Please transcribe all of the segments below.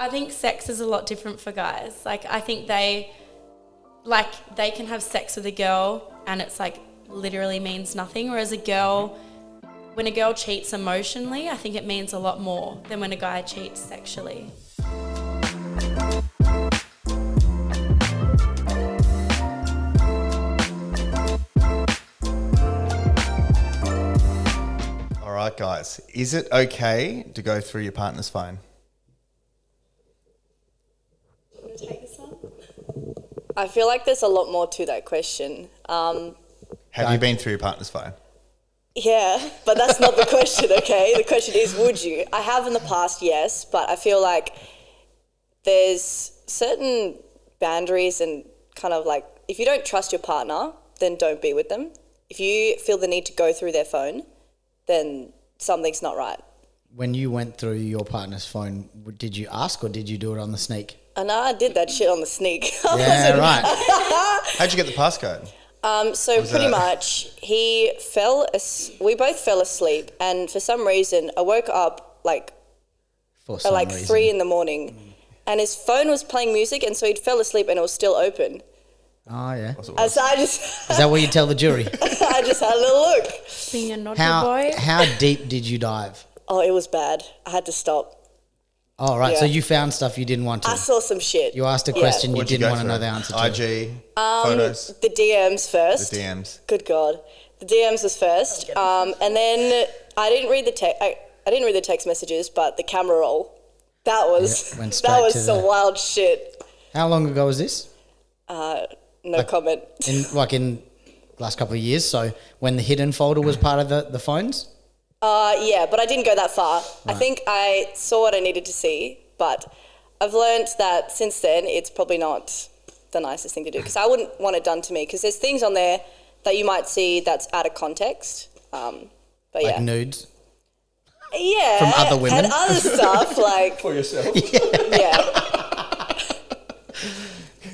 I think sex is a lot different for guys. Like, I think they can have sex with a girl and it's like literally means nothing. Whereas when a girl cheats emotionally, I think it means a lot more than when a guy cheats sexually. All right, guys. Is it okay to go through your partner's phone? Do you want to take this one? I feel like there's a lot more to that question. Have you been through your partner's phone? Yeah, but that's not the question, okay? The question is, would you? I have in the past, yes, but I feel like there's certain boundaries and kind of like, if you don't trust your partner, then don't be with them. If you feel the need to go through their phone, then something's not right. When you went through your partner's phone, did you ask or did you do it on the sneak? And I did that shit on the sneak. Yeah, right. How'd you get the passcode? So pretty much, we both fell asleep, and for some reason, I woke up at like 3 in the morning, and his phone was playing music, and so he fell asleep, and it was still open. Oh, yeah. So I just... Is that what you tell the jury? I just had a little look. Being a naughty boy. How deep did you dive? Oh, it was bad. I had to stop. Oh, right. Yeah. So you found stuff you didn't want to. I saw some shit. You asked a question you What'd you didn't go want to know through? the answer to. IG, photos, The DMs first. the DMs. Good God. The DMs was first. And then I didn't read the text messages, but the camera roll. That was Yeah, went straight that was to some wild shit. How long ago was this? No comment. In last couple of years. So when the hidden folder was part of the phones? Yeah, but I didn't go that far. Right. I think I saw what I needed to see, but I've learned that since then it's probably not the nicest thing to do, because I wouldn't want it done to me, because there's things on there that you might see that's out of context. But Like yeah. nudes? Yeah. From other women? And other stuff, like... For yourself. Yeah.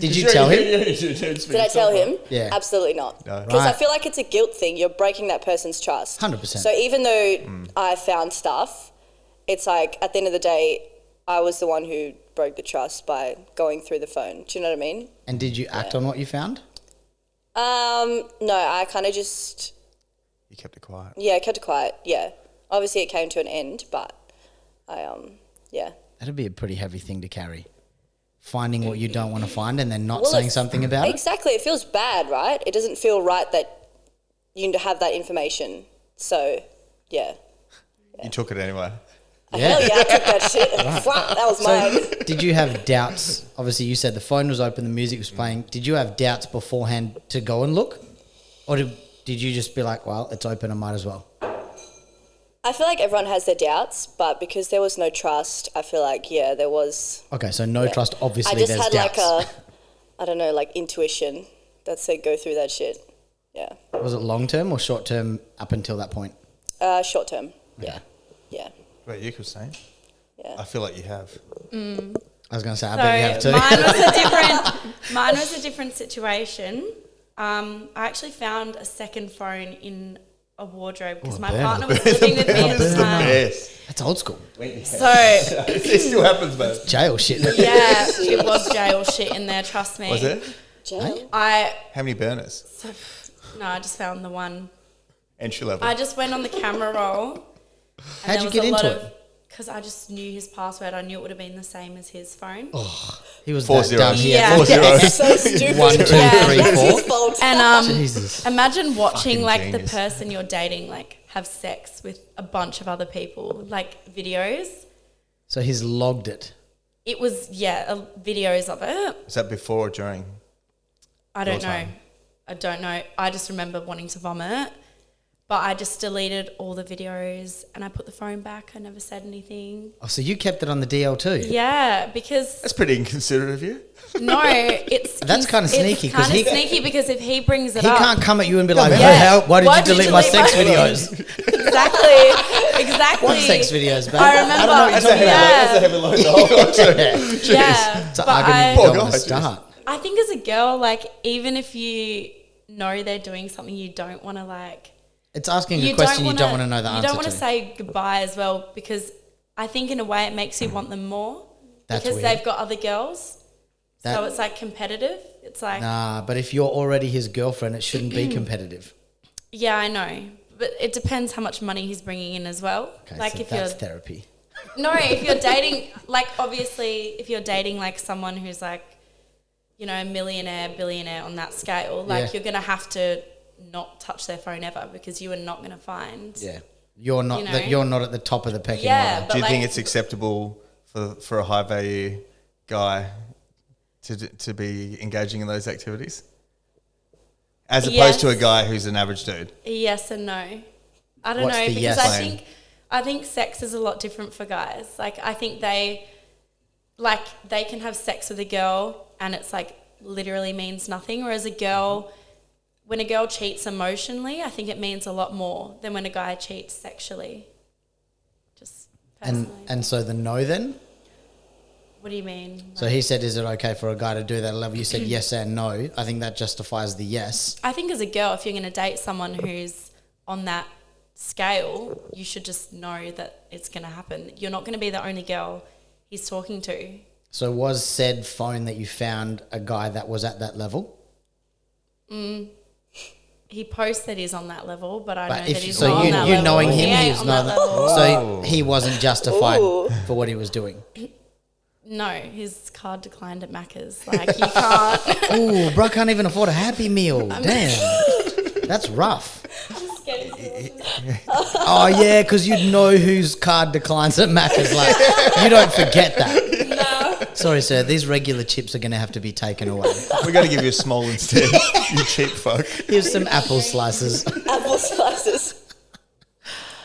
Did you tell him? Did I tell him? Yeah. Absolutely not. No. Because I Right. feel like it's a guilt thing. You're breaking that person's trust. 100%. So even though I found stuff, it's like at the end of the day, I was the one who broke the trust by going through the phone. Do you know what I mean? And did you act on what you found? No, I kind of just, You kept it quiet. yeah, kept it quiet. Yeah. Obviously it came to an end, but yeah. That'd be a pretty heavy thing to carry. Finding what you don't want to find and then not Well, saying it's- something about it. Exactly. It feels bad, right? It doesn't feel right that you have that information. So, yeah. You took it anyway. Hell yeah, I took that shit. That was mine. Did you have doubts? Obviously, you said the phone was open, the music was playing. Did you have doubts beforehand to go and look? Or did you just be like, well, it's open, I might as well? I feel like everyone has their doubts, but because there was no trust, I feel like, yeah, there was... Okay, so no trust, obviously I just there's had doubts. like intuition that said go through that shit. Yeah. Was it long term or short term up until that point? Short term. Yeah. Yeah. What about you, Christine? Yeah. I feel like you have. I was going to say, I So bet you have too. mine was a different situation. I actually found a second phone in a wardrobe because my damn. partner was living with me at the time. Yes. That's old school. So It still happens, man. Jail shit. yeah, it was jail shit in there. Trust me. Was it? Jail? I How many burners? I just found the one. Entry level. I just went on the camera roll. How'd you get into it? Because I just knew his password. I knew it would have been the same as his phone. He was 4 that zeros. dumb. Yeah. 4 zeros. So stupid. 1, 2, 3, That's 4. his fault. And Jesus. imagine watching Fucking like genius. the person you're dating like have sex with a bunch of other people, like videos. So he's logged it. It was videos of it. Is that before or during? I don't Your know. time. I don't know. I just remember wanting to vomit. But I just deleted all the videos and I put the phone back. I never said anything. Oh, so you kept it on the DL too? Yeah, because That's pretty inconsiderate of you. no, it's That's kinda sneaky, 'cause It's he- kind of sneaky because if he brings it He up, can't come at you and be like, Yeah. why did you delete my sex videos? exactly. What sex videos, babe? I remember. That's a heavy load. The whole lot too. Yeah, It's an but argument you Poor don't want guy, to start. I think as a girl, like even if you know they're doing something you don't want to like. It's asking a question you don't want to know the answer You don't want to. to say goodbye as well because I think in a way it makes you want them more. That's because weird. they've got other girls. That- So it's like competitive. It's like, Nah, but if you're already his girlfriend, it shouldn't be competitive. yeah, I know. But it depends how much money he's bringing in as well. Okay, like so if that's you're, therapy. no, if you're dating, like obviously if you're dating like someone who's like, you know, a millionaire, billionaire on that scale, like Yeah. you're going to have to not touch their phone ever because you are not going to find. Yeah. You're not You know? you're not at the top of the pecking Yeah, order. but Do you like, think it's acceptable for a high value guy to be engaging in those activities, as opposed to a Yes. guy who's an average dude? yes and no. I don't What's know the because yes? I think sex is a lot different for guys. Like I think they can have sex with a girl and it's like literally means nothing, whereas a girl, when a girl cheats emotionally, I think it means a lot more than when a guy cheats sexually. Just personally. And so the no then? What do you mean? So he said, is it okay for a guy to do that level? You said yes and no. I think that justifies the yes. I think as a girl, if you're going to date someone who's on that scale, you should just know that it's going to happen. You're not going to be the only girl he's talking to. So was said phone that you found a guy that was at that level? He posts that he's on that level, but I know But that he's so not on you that you level. knowing him, He ain't he's on not. that level. So he wasn't justified Ooh. for what he was doing. No, his card declined at Macca's. Like, you can't. Ooh, bro can't even afford a Happy Meal. Damn, that's rough. Oh yeah, because you'd know whose card declines at Macca's. Like you don't forget that. No. Sorry, sir. These regular chips are going to have to be taken away. We're going to give you a small instead. You cheap fuck. Here's some apple slices. Apple slices.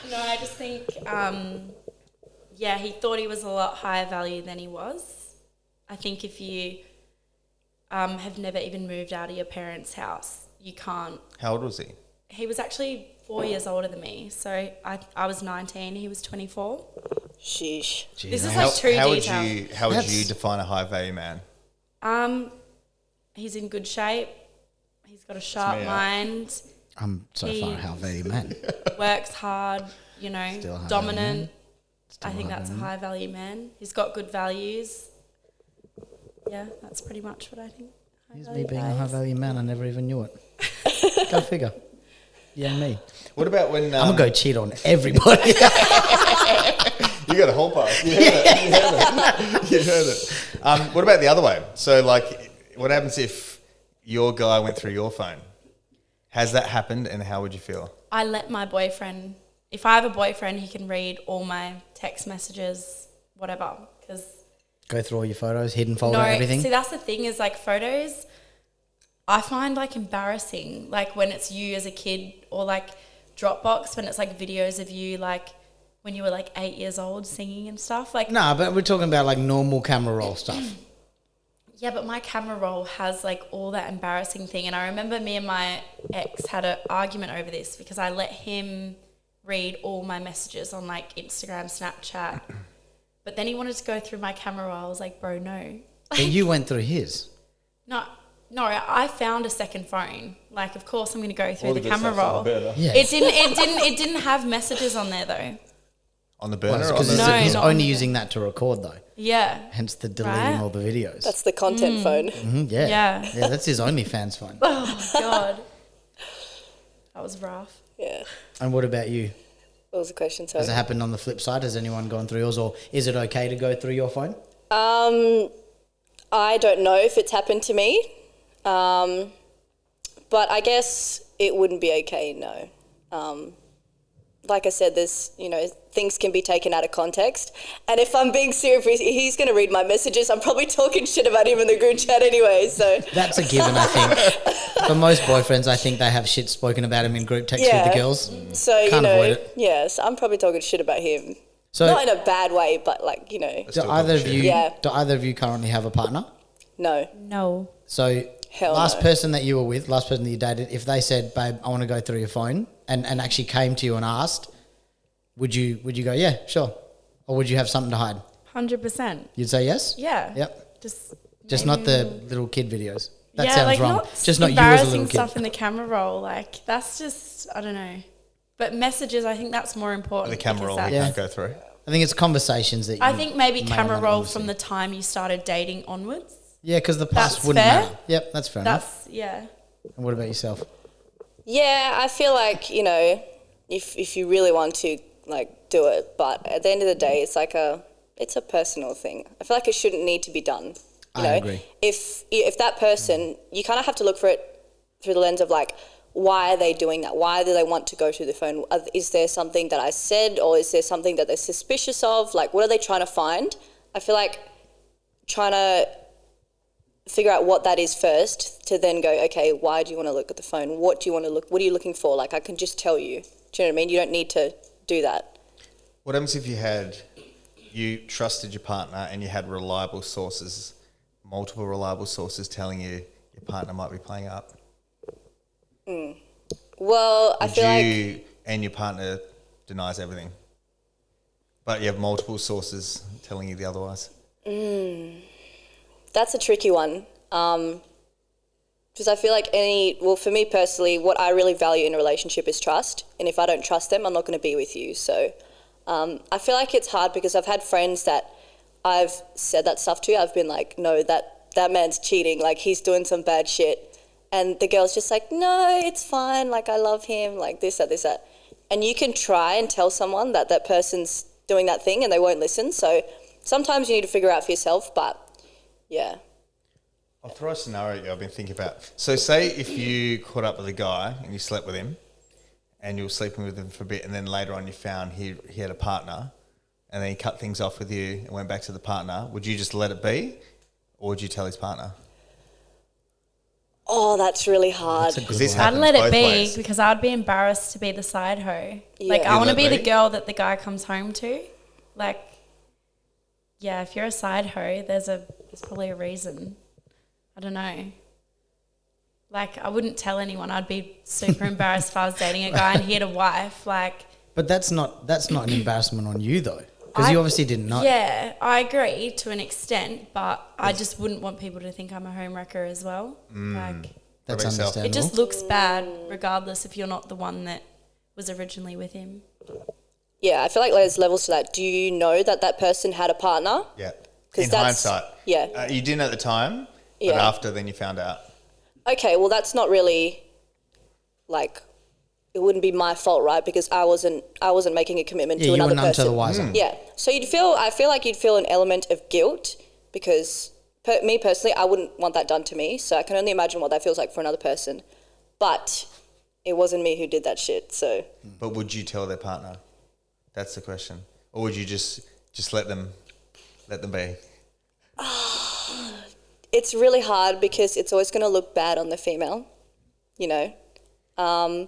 No, I just think, yeah, he thought he was a lot higher value than he was. I think if you have never even moved out of your parents' house, you can't. How old was he? He was actually 4 years older than me. So I was 19, he was 24. Sheesh. This is like too how detailed. would you That's- define a high value man? He's in good shape. He's got a sharp me out. mind. I'm so He- far how very man. Works hard, you know, Still a high dominant. Still I think a high that's a value high value man. He's got good values. Yeah, that's pretty much what I think. Here's me being a high value man. I never even knew it. Go figure. Yeah, me. What about when I'm gonna go cheat on everybody. you got a whole pass? You heard it. You heard it. What about the other way? So, like, what happens if your guy went through your phone? Has that happened, and how would you feel? I let my boyfriend, if I have a boyfriend, he can read all my text messages, whatever. Because Go through all your photos, hidden folder, no, everything. see, that's the thing is like photos, I find like embarrassing, like when it's you as a kid, or like Dropbox when it's like videos of you like when you were like 8 years old singing and stuff. Like, Nah, but we're talking about like normal camera roll stuff. yeah, but my camera roll has like all that embarrassing thing. And I remember me and my ex had an argument over this because I let him read all my messages on like Instagram, Snapchat. But then he wanted to go through my camera roll. I was like, bro, no. But you went through his. No, I found a second phone. Like, of course I'm going to go through All the good camera stuff's on roll. the burner. Yeah. It didn't have messages on there though. On the burner? or on Because the, No, he's not on only the- using that to record though. Yeah. Hence the deleting Right. all the videos. That's the content phone. Yeah. Yeah. That's his OnlyFans phone. Oh, God. That was rough. Yeah. And what about you? What was the question? Sorry. Has it happened on the flip side? Has anyone gone through yours, or is it okay to go through your phone? I don't know if it's happened to me, but I guess it wouldn't be okay, no. Like I said, there's, things can be taken out of context. And if I'm being serious, he's going to read my messages. I'm probably talking shit about him in the group chat anyway, so. That's a given, I think. For most boyfriends, I think they have shit spoken about him in group text with the girls. So, Can't avoid it. yes, I'm probably talking shit about him. So Not in a bad way, but do Still either of talking you shit. do either of you currently have a partner? no. No. So Hell last no. person that you were with, last person that you dated, if they said, babe, I want to go through your phone and actually came to you and asked, would you go, yeah, sure? Or would you have something to hide? 100%. You'd say yes? Yeah. Yep. Just Not the little kid videos. That yeah, sounds like wrong. not Just not you as a embarrassing little kid. stuff in the camera roll. Like, that's just, I don't know. But messages, I think that's more important. the camera because roll you that's- can't go through? I think it's conversations that I think maybe may or camera may not roll wanna from see. the time you started dating onwards. Yeah, because the past That's wouldn't fair. matter. Yep, that's fair enough. That's, yeah. And what about yourself? Yeah, I feel like, you know, if you really want to, like, do it. But at the end of the day, it's like it's a personal thing. I feel like it shouldn't need to be done. You know? agree. If that person, you kind of have to look for it through the lens of, like, why are they doing that? Why do they want to go through the phone? Is there something that I said, or is there something that they're suspicious of? Like, what are they trying to find? I feel like trying to figure out what that is first to then go, okay, why do you want to look at the phone? What are you looking for? Like, I can just tell you. Do you know what I mean? You don't need to do that. What happens if you trusted your partner and you had reliable sources, multiple reliable sources telling you your partner might be playing up? Well, I feel like... And your partner denies everything, but you have multiple sources telling you the otherwise? That's a tricky one. Because I feel like for me personally, what I really value in a relationship is trust. And if I don't trust them, I'm not going to be with you. So I feel like it's hard because I've had friends that I've said that stuff to. I've been like, no, that man's cheating. Like, he's doing some bad shit. And the girl's just like, no, it's fine. Like, I love him. Like, this, that. And you can try and tell someone that person's doing that thing and they won't listen. So sometimes you need to figure out for yourself. But, yeah. I'll throw a scenario I've been thinking about. So say if you caught up with a guy and you slept with him and you were sleeping with him for a bit, and then later on you found he had a partner, and then he cut things off with you and went back to the partner, would you just let it be, or would you tell his partner? Oh, that's really hard. I'd let it be because I'd be embarrassed to be the side hoe. Yeah. Like, I want to be You'd let the be? girl that the guy comes home to. Like, yeah, if you're a side hoe, there's probably a reason. I don't know. Like, I wouldn't tell anyone. I'd be super embarrassed if I was dating a guy and he had a wife. Like, But that's not an embarrassment on you though, because you obviously didn't know. yeah, I agree to an extent, but I just wouldn't want people to think I'm a homewrecker as well. Like, That's What about yourself? understandable. it just looks bad regardless if you're not the one that was originally with him. Yeah, I feel like there's levels to that. Do you know that person had a partner? Yeah. 'Cause In that's- hindsight. yeah. You didn't at the time, but Yeah. after then you found out. Okay, well, that's not really, like, it wouldn't be my fault, right? Because I wasn't making a commitment Yeah, to you were another none to person. the wiser. Yeah, so I feel like you'd feel an element of guilt because me personally, I wouldn't want that done to me. So I can only imagine what that feels like for another person. But it wasn't me who did that shit, so. But would you tell their partner? That's the question. Or would you just let them be? It's really hard because it's always going to look bad on the female, you know.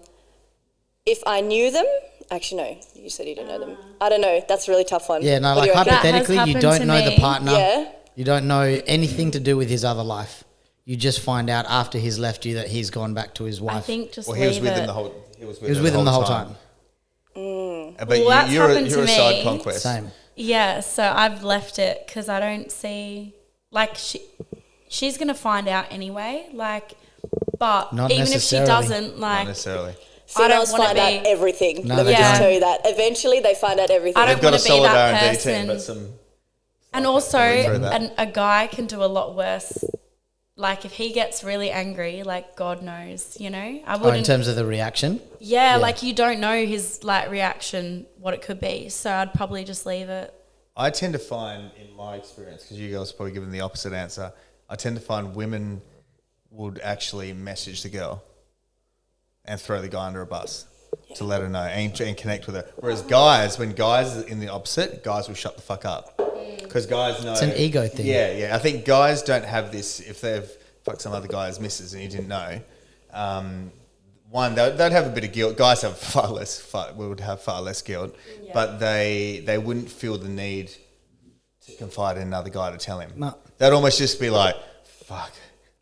If I knew them, actually no, you said you didn't know them. I don't know. That's a really tough one. Yeah, no, What do like you reckon? hypothetically, That you has don't happened know to the me. partner. Yeah. You don't know anything to do with his other life. You just find out after he's left you that he's gone back to his wife. I think just Well, leave he was with it. him the whole. He was he was with him the whole time. But Well, that's you're happened to a side me. conquest. Same. Yeah, so I've left it because I don't see, like, she's going to find out anyway, like, but Not even if she necessarily. doesn't, Not like, necessarily. I don't Females wanna find out be- everything. No, Let me they just don't. tell you that. Eventually, they find out everything. I don't They've got a wanna be solid that R&D team, person. but some. and going through also that. a guy can do a lot worse. Like, if he gets really angry, like, God knows, you know? I Oh, in wouldn't, terms of the reaction. yeah, like, you don't know his, like, reaction, what it could be, so I'd probably just leave it. I tend to find, in my experience, because you guys are probably given the opposite answer, I tend to find women would actually message the girl and throw the guy under a bus to let her know and connect with her. Whereas guys, when guys are in the opposite, guys will shut the fuck up. Because guys know... It's an ego thing. Yeah. I think guys don't have this, if they've fucked some other guy's missus and you didn't know, one, they'd have a bit of guilt. Guys have would have far less guilt, but they wouldn't feel the need to confide in another guy to tell him. No. They'd almost just be like, fuck,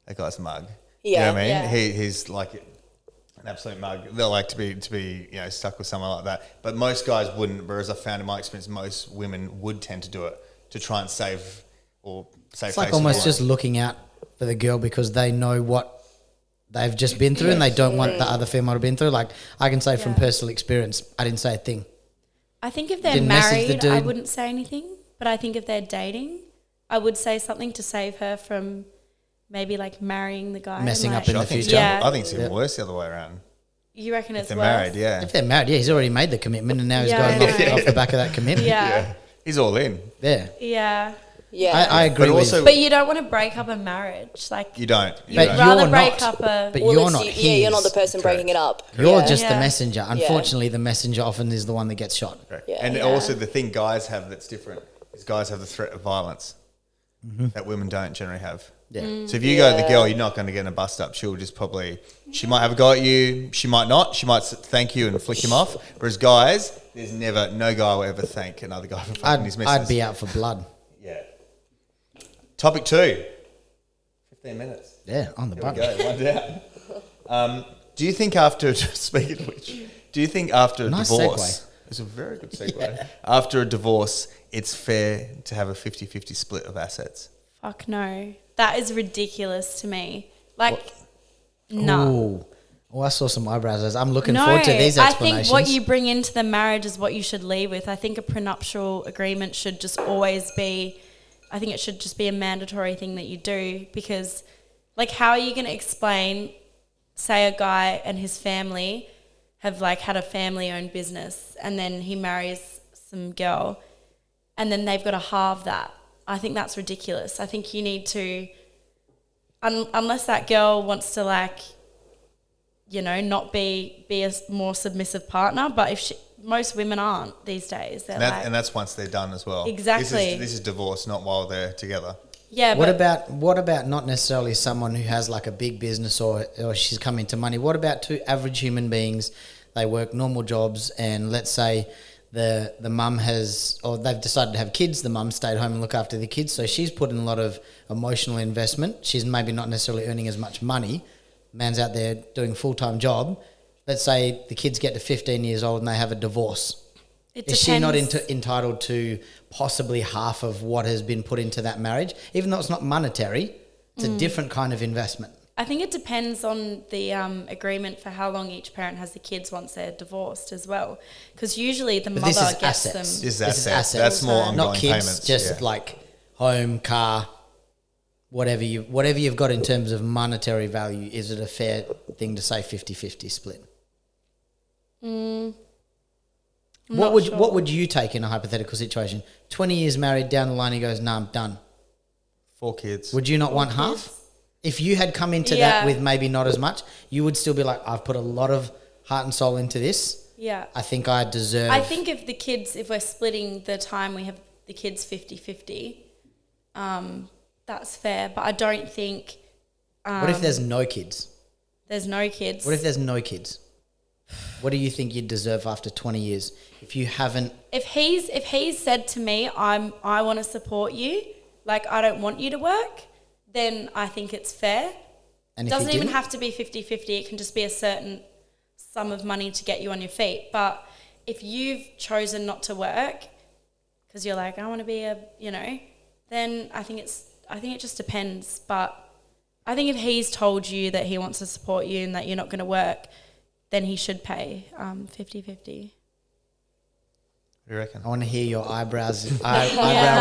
that guy's a mug. You know what I mean? Yeah. He's like an absolute mug. They'll like to be stuck with someone like that. But most guys wouldn't, whereas I found in my experience most women would tend to do it to try and save It's face like with almost the just looking out for the girl because they know what they've just been through and they don't want the other female to been through. Like I can say from personal experience, I didn't say a thing. I think if they're Didn't message the married, I dude? wouldn't say anything. But I think if they're dating, I would say something to save her from maybe like marrying the guy. Messing like, up in the I think future. Yeah. I think it's even worse the other way around. You reckon If it's they're worse? married, yeah. If they're married, yeah, he's already made the commitment and now he's Yeah, I going know. off the back of that commitment. Yeah. He's all in. Yeah. Yeah. Yeah. I agree But with also- But you don't want to break up a marriage. Like, You don't. You But don't. you'd rather you're break not. up a... But Well, you're it's not you- yeah, you're not the his. person breaking it up. You're Yeah. just the Yeah. messenger. Unfortunately, the messenger often is the one that gets shot. Correct. Yeah. And Yeah. also the thing guys have that's different is guys have the threat of violence Mm-hmm. that women don't generally have. Yeah. Mm. So if you go to the Yeah. girl, you're not going to get in a bust up. She'll just probably, she might have a go at you. She might not. She might thank you and flick him off. Whereas guys, there's never, no guy will ever thank another guy for fucking his missus. I'd be out for blood. Yeah. Topic 2. 15 minutes. Yeah, on the Here we button. go. One down. Do you think after, speaking of which, do you think after a Nice divorce, segue. it's a very good segue, after a divorce, it's fair to have a 50-50 split of assets? Fuck no. That is ridiculous to me. Like, no. Ooh. Oh, I saw some eyebrows. I'm looking No, forward to these I explanations. think what you bring into the marriage is what you should leave with. I think a prenuptial agreement should just always be, I think it should just be a mandatory thing that you do, because, like, how are you going to explain, say a guy and his family have, like, had a family-owned business and then he marries some girl and then they've got to halve that? I think that's ridiculous. I think you need to, unless that girl wants to, like, you know, not be a more submissive partner. But if most women aren't these days. They're And that's once they're done as well. Exactly. This is divorce, not while they're together. yeah. What But about not necessarily someone who has like a big business or she's come into money? What about two average human beings? They work normal jobs, and let's say the mum has, or they've decided to have kids. The mum stayed home and look after the kids, so she's put in a lot of emotional investment. She's maybe not necessarily earning as much money. Man's out there doing a full-time job. Let's say the kids get to 15 years old and they have a divorce. it Is she not depends. entitled to possibly half of what has been put into that marriage? Even though it's not monetary, it's a different kind of investment. I think it depends on the agreement for how long each parent has the kids once they're divorced as well. Because usually the But mother this is gets assets. them. This is This is assets. assets. That's more ongoing Not kids, payments. just yeah. like home, car, whatever you've got in terms of monetary value. Is it a fair thing to say 50-50 split? I'm What not would sure. what would you take in a hypothetical situation? 20 years married, down the line he goes, "Nah, I'm done." 4 kids. Would you not want half? If you had come into Yeah. that with maybe not as much, you would still be like, "I've put a lot of heart and soul into this. Yeah. I think I deserve." I think if we're splitting the time, we have the kids 50-50, that's fair. But I don't think What if there's no kids? there's no kids. What if there's no kids? What do you think you'd deserve after 20 years if you haven't? If he's said to me, I want to support you, like I don't want you to work, then I think it's fair. And It if doesn't you even didn't? have to be 50-50. It can just be a certain sum of money to get you on your feet. But if you've chosen not to work because you're like, I want to be then I think it just depends. But I think if he's told you that he wants to support you and that you're not going to work, then he should pay 50-50. What do you reckon? I want to hear your eyebrow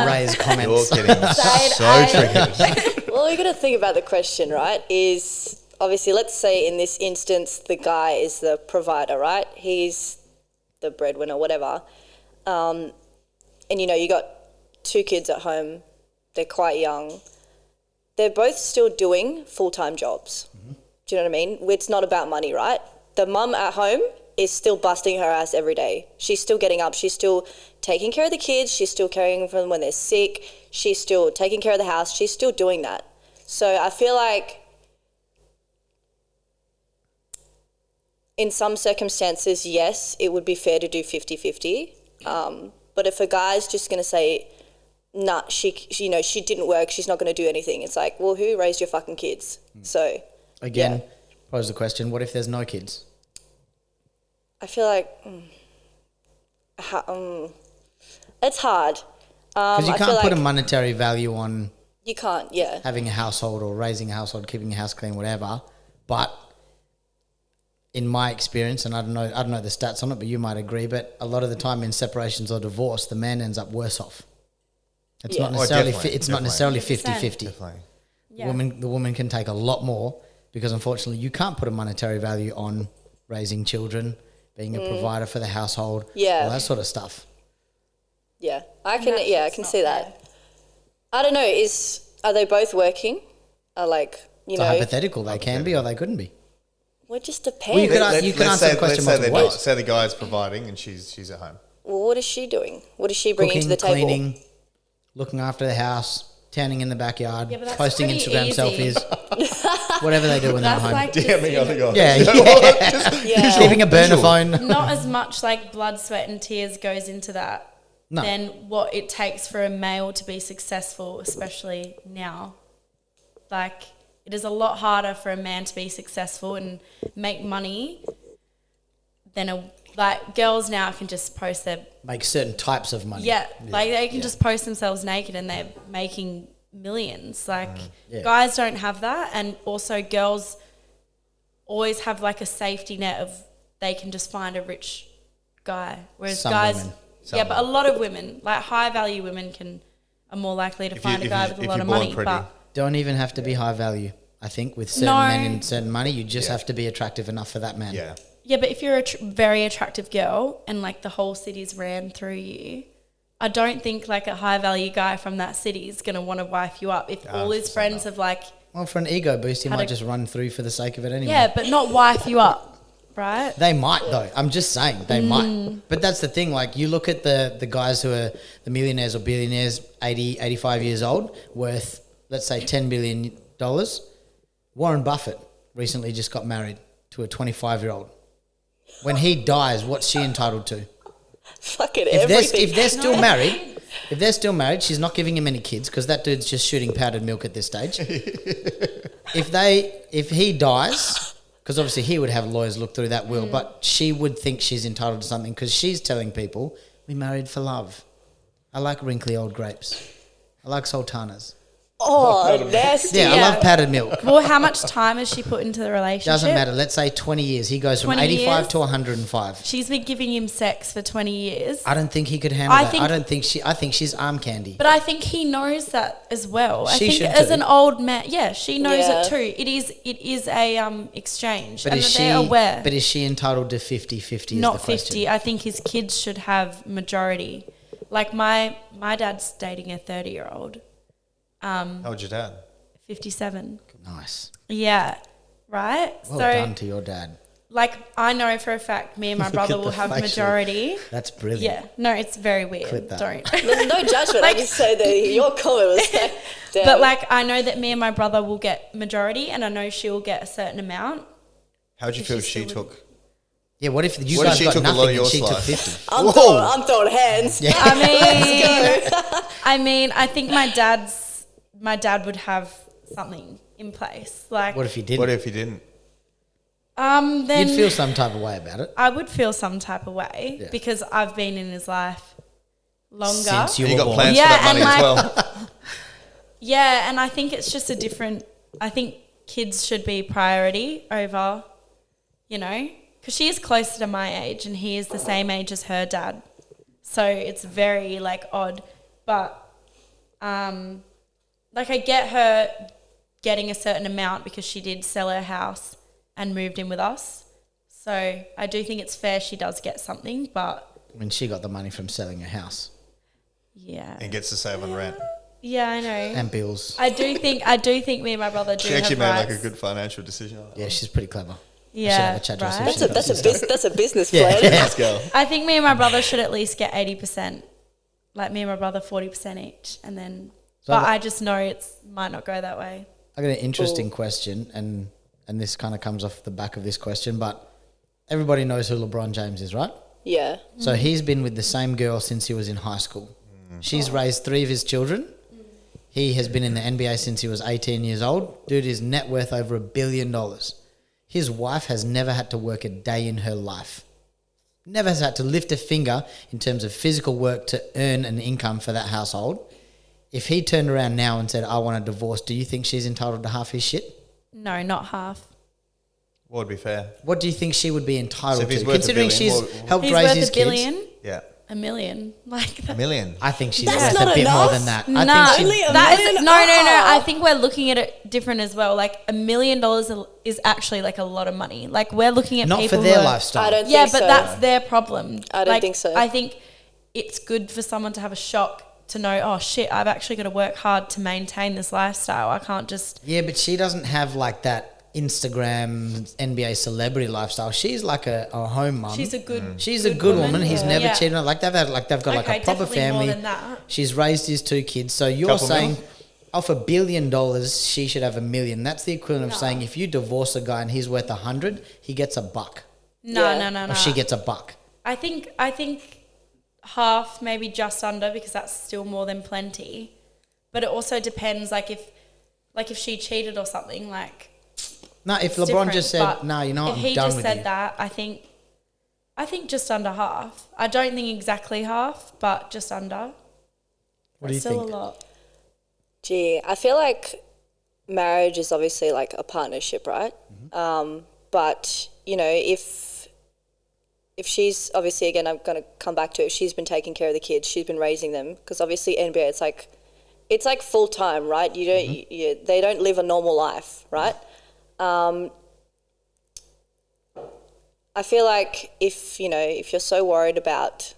raised comments. You're getting so triggered. Well, you got to think about the question, right? Is obviously, let's say in this instance, the guy is the provider, right? He's the breadwinner, whatever. And you got 2 kids at home. They're quite young. They're both still doing full-time jobs. Do you know what I mean? It's not about money, right? The mum at home is still busting her ass every day. She's still getting up. She's still taking care of the kids. She's still caring for them when they're sick. She's still taking care of the house. She's still doing that. So I feel like in some circumstances, yes, it would be fair to do 50-50. But if a guy's just going to say, nah, she didn't work, she's not going to do anything, it's like, well, who raised your fucking kids? So Again, yeah. pose the question, what if there's no kids? I feel like it's hard. Because you I feel can't put a like monetary value on you can't, yeah. having a household or raising a household, keeping a house clean, whatever. But in my experience, and I don't know the stats on it, but you might agree, but a lot of the time in separations or divorce, the man ends up worse off. It's Yeah. not necessarily definitely, it's not necessarily 100%. 50-50. Definitely. Yeah. The woman can take a lot more because unfortunately you can't put a monetary value on raising children, being a provider for the household, Yeah. all that sort of stuff. Yeah, I that's can just see not that. I don't know. Are they both working? It's a hypothetical. They can be or they couldn't be. Well, it just Well, depends. you could answer the question multiple ways. Say the guy's providing and she's at home. Well, what is she doing? What is she bringing Cooking, to the table? cleaning, looking after the house, tanning in the backyard, Yeah, but that's posting pretty Instagram easy. selfies, whatever they do when they're at That's home. like just, DMing you know, other guys. Yeah, Yeah. keeping a burner phone. not as much like blood, sweat, and tears goes into that No. than what it takes for a male to be successful, especially now. Like, it is a lot harder for a man to be successful and make money than girls now can just post their Make certain types of money. like they can just post themselves naked and they're making millions. Like Yeah. guys don't have that, and also girls always have like a safety net of they can just find a rich guy, whereas Some guys, women. but a lot of women, like high value women, are more likely to find a guy with a lot of money. But Don't even have to be high value. I think with certain No. men and certain money, you just have to be attractive enough for that man. Yeah. yeah, but if you're a very attractive girl and like the whole city's ran through you, I don't think like a high value guy from that city is gonna want to wife you up if all his 100% friends have like. Well, for an ego boost, he Had might a- just run through for the sake of it anyway. Yeah, but not wife you up, right? They might though. I'm just saying they might. But that's the thing. Like you look at the guys who are the millionaires or billionaires, 80, 85 years old, worth let's say $10 billion. Warren Buffett recently just got married to a 25-year-old. When he dies, what's she entitled to? Fucking If everything. they're still married, she's not giving him any kids because that dude's just shooting powdered milk at this stage. If he dies, because obviously he would have lawyers look through that will, but she would think she's entitled to something because she's telling people, we married for love. I like wrinkly old grapes. I like sultanas. Oh, nasty. Yeah, I love powdered milk. Well, how much time has she put into the relationship? Doesn't matter. Let's say 20 years. He goes from 20 85 years? to 105. She's been giving him sex for 20 years. I don't think he could handle I that. think- I think she's arm candy. But I think he knows that as well. I She think should as too. an old man, yeah, she knows Yeah. it too. It is a exchange, But and is they're aware. But is she entitled to 50-50 is Not the question. 50. I think his kids should have majority. Like my dad's dating a 30-year-old, How old's your dad? 57. Nice. Yeah, right. Well so done to your dad. like I know for a fact, me and my Look brother at will the have facial- majority. That's brilliant. Yeah, no, it's very weird. Clip that. Don't. No judgment. I just say that your comment was like, damn. But like I know that me and my brother will get majority, and I know she will get a certain amount. How'd you If feel if she she still would- took? Yeah, what if you What if guys she got took a lot nothing of your and she took slice? 50? I'm throwing hands. Yeah. I mean, I think my dad would have something in place. Like, What if you didn't? What if he didn't? then You'd feel some type of way about it. I would feel some type of way Yeah. because I've been in his life longer. Since you You were got born. plans Yeah, for that and money as like- well. Yeah, and I think it's just a different. I think kids should be priority over, because she is closer to my age and he is the same age as her dad, so it's very like odd. But like I get her getting a certain amount because she did sell her house and moved in with us, so I do think it's fair she does get something. But I mean, she got the money from selling her house yeah, And gets to save on rent. yeah, I know. and bills. I do think me and my brother do She actually have made rights. like a good financial decision. Yeah, she's pretty clever. Yeah, I should have a chat to her, see if right? she does this stuff. That's a business Yeah. plan. Let's go. I think me and my brother should at least get 80%. Like me and my brother 40% each, and then. So but I- I just know it might not go that way. I got an interesting question, and this kind of comes off the back of this question, but everybody knows who LeBron James is, right? Yeah. So he's been with the same girl since he was in high school. She's raised 3 of his children. He has been in the NBA since he was 18 years old. Dude is net worth over $1 billion. His wife has never had to work a day in her life. Never has had to lift a finger in terms of physical work to earn an income for that household. If he turned around now and said, I want a divorce, do you think she's entitled to half his shit? No, not half. What would be fair? What do you think she would be So entitled if he's to? worth Considering $1 billion, she's what- helped He's raise worth his $1 billion. kids. Yeah. $1 million. Like $1 million. I think she's That's worth not a bit more enough. than that. No, I think Only a that is million? no. I Oh. think we're looking at it different as well. Like $1 million is actually like a lot of money. Like we're looking at not people for their who are- lifestyle. I don't Yeah, think but so. that's their problem. I don't Like, think so. I think it's good for someone to have a shock to know, oh shit, I've actually got to work hard to maintain this lifestyle. I can't just. Yeah, but she doesn't have like that Instagram NBA celebrity lifestyle. She's like a home mum. She's a good. She's a good woman. He's Yeah. never Yeah. cheated on her. Like they've got like Okay, a proper definitely more family. than that. She's raised his 2 kids. So you're Couple saying mil? off $1 billion, she should have $1 million. That's the equivalent of saying if you divorce a guy and he's worth 100, he gets $1. No, Yeah. no. Or she gets $1. I think half, maybe just under, because that's still more than plenty. But it also depends, like if she cheated or something, like. No, if it's LeBron different, just said, but "No, you know what, if I'm he done just with said you." that, I think just under half. I don't think exactly half, but just under. What do you That's still think? a lot. Gee, I feel like marriage is obviously like a partnership, right? But you know, if she's obviously, again, I'm going to come back to it. She's been taking care of the kids. She's been raising them, because obviously NBA, it's like full time, right? You don't they don't live a normal life, right? I feel like if you're so worried about,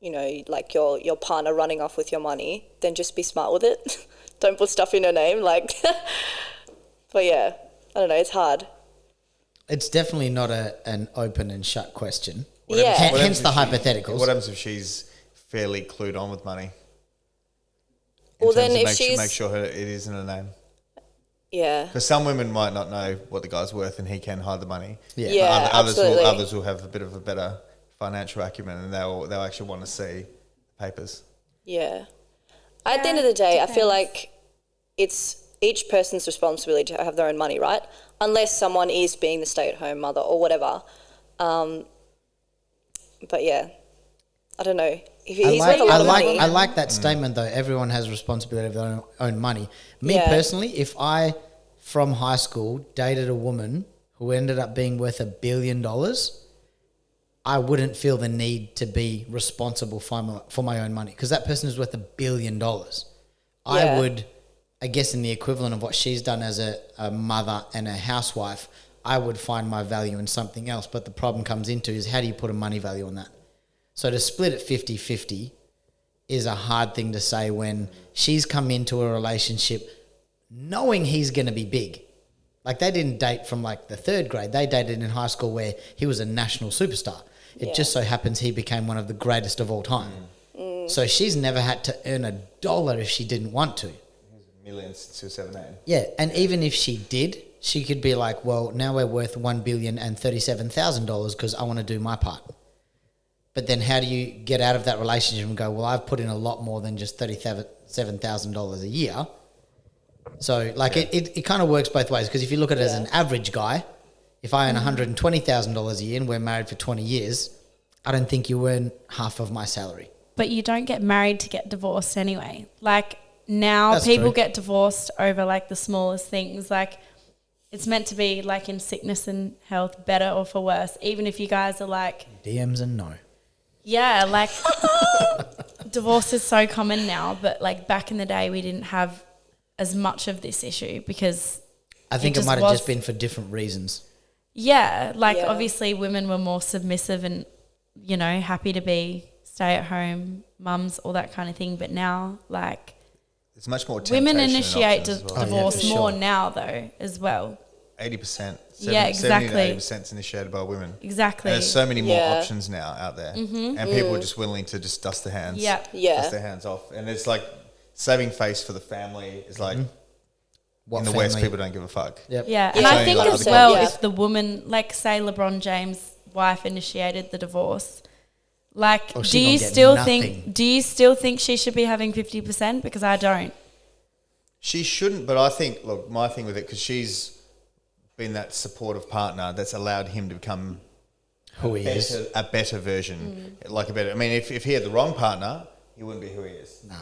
like your partner running off with your money, then just be smart with it. Don't put stuff in her name, like. But yeah, I don't know. It's hard. It's definitely not an open and shut question. Yeah. Hence the happens if hypotheticals. What happens if she's fairly clued on with money? Well, then if make she's- sure it is in her name. Yeah. Because some women might not know what the guy's worth, and he can hide the money. Yeah. Yeah, absolutely. Others will have a bit of a better financial acumen, and they'll actually want to see papers. Yeah. At the end of the day, I feel like it's each person's responsibility to have their own money, right? Unless someone is being the stay-at-home mother or whatever. But yeah, I don't know. He's worth a lot of money. I like that statement though. Everyone has responsibility of their own money. Me Yeah. personally, if I, from high school, dated a woman who ended up being worth $1 billion, I wouldn't feel the need to be responsible for my own money, because that person is worth $1 billion. I Yeah. would, I guess, in the equivalent of what she's done as a mother and a housewife, I would find my value in something else. But the problem comes into is, how do you put a money value on that? So to split it 50-50 is a hard thing to say when she's come into a relationship knowing he's going to be big. Like, they didn't date from like the 3rd grade. They dated in high school where he was a national superstar. It just so happens he became one of the greatest of all time. So she's never had to earn $1 if she didn't want to. Millions to 17. Yeah, and even if she did, she could be like, well, now we're worth $1,037,000 because I want to do my part. But then how do you get out of that relationship and go, well, I've put in a lot more than just $37,000 a year? So, like, it kind of works both ways, because if you look at it as an average guy, if I earn $120,000 a year and we're married for 20 years, I don't think you earn half of my salary. But you don't get married to get divorced anyway. Like, now That's people true. get divorced over like the smallest things. Like, it's meant to be like in sickness and health, better or for worse. Even if you guys are like, DMs and no. yeah, like divorce is so common now, but like back in the day we didn't have as much of this issue, because I think it just might have was- just been for different reasons. yeah, like Yeah. obviously women were more submissive and, happy to be stay-at-home mums, all that kind of thing. But now, like, It's much more women temptation and initiate options as well. Oh, yeah, divorce for more sure. now, though, as well. 80%. Yeah, 70 exactly. to 80% is initiated by women. Exactly. And there's so many more Yeah. options now out there. And people are just willing to just dust their hands. Yeah. Yeah. Dust their hands off. And it's like saving face for the family is like, What in the West, family- people don't give a fuck. Yep. Yeah, and Yeah. I think Like as other well, countries. if the woman, like say LeBron James' wife initiated the divorce, like, Oh, she do gonna you get still nothing. think she should be having 50%? Because I don't. She shouldn't, but I think, look, my thing with it, because she's been that supportive partner that's allowed him to become Who he is. a better version. Like a better, I mean, if he had the wrong partner, he wouldn't be who he is. Nah.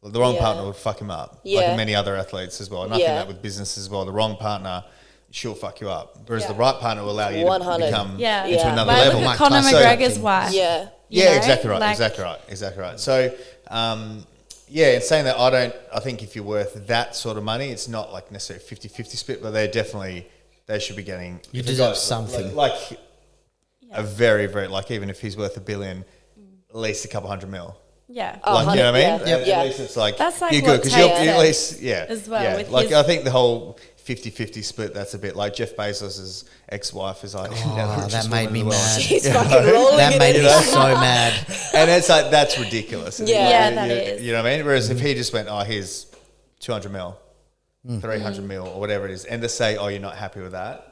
Well, the wrong Yeah. partner would fuck him up, Yeah. like many other athletes as well. And I think Yeah. that with business as well, the wrong partner she'll fuck you up. Whereas Yeah. the right partner will allow you 100. to become Yeah. into Yeah. another Like, level. look at Mike Conor Tyson McGregor's thing. wife. Yeah. you Yeah, know? exactly right. Like, Exactly right. So, yeah, in saying that, I think if you're worth that sort of money, it's not like necessarily 50-50 split, but they should be getting. You if a deserve guy's something. Like a very, very, like even if he's worth $1 billion, at least a couple $100 million. Yeah. Oh, Like, you know what I mean? 100, yeah. At least it's like, That's like you're what good because Tate you're at said least, yeah. as well Yeah. with Like, his- I think the whole 50-50 split, that's a bit like Jeff Bezos' ex-wife is like, the Oh, richest that made woman me in the world. mad. She's fucking rolling That in made it. me so mad. And it's like, that's ridiculous. Yeah. Yeah, that is. You know what I mean? Whereas if he just went, here's 200 mil, 300 mil, or whatever it is, and to say, you're not happy with that.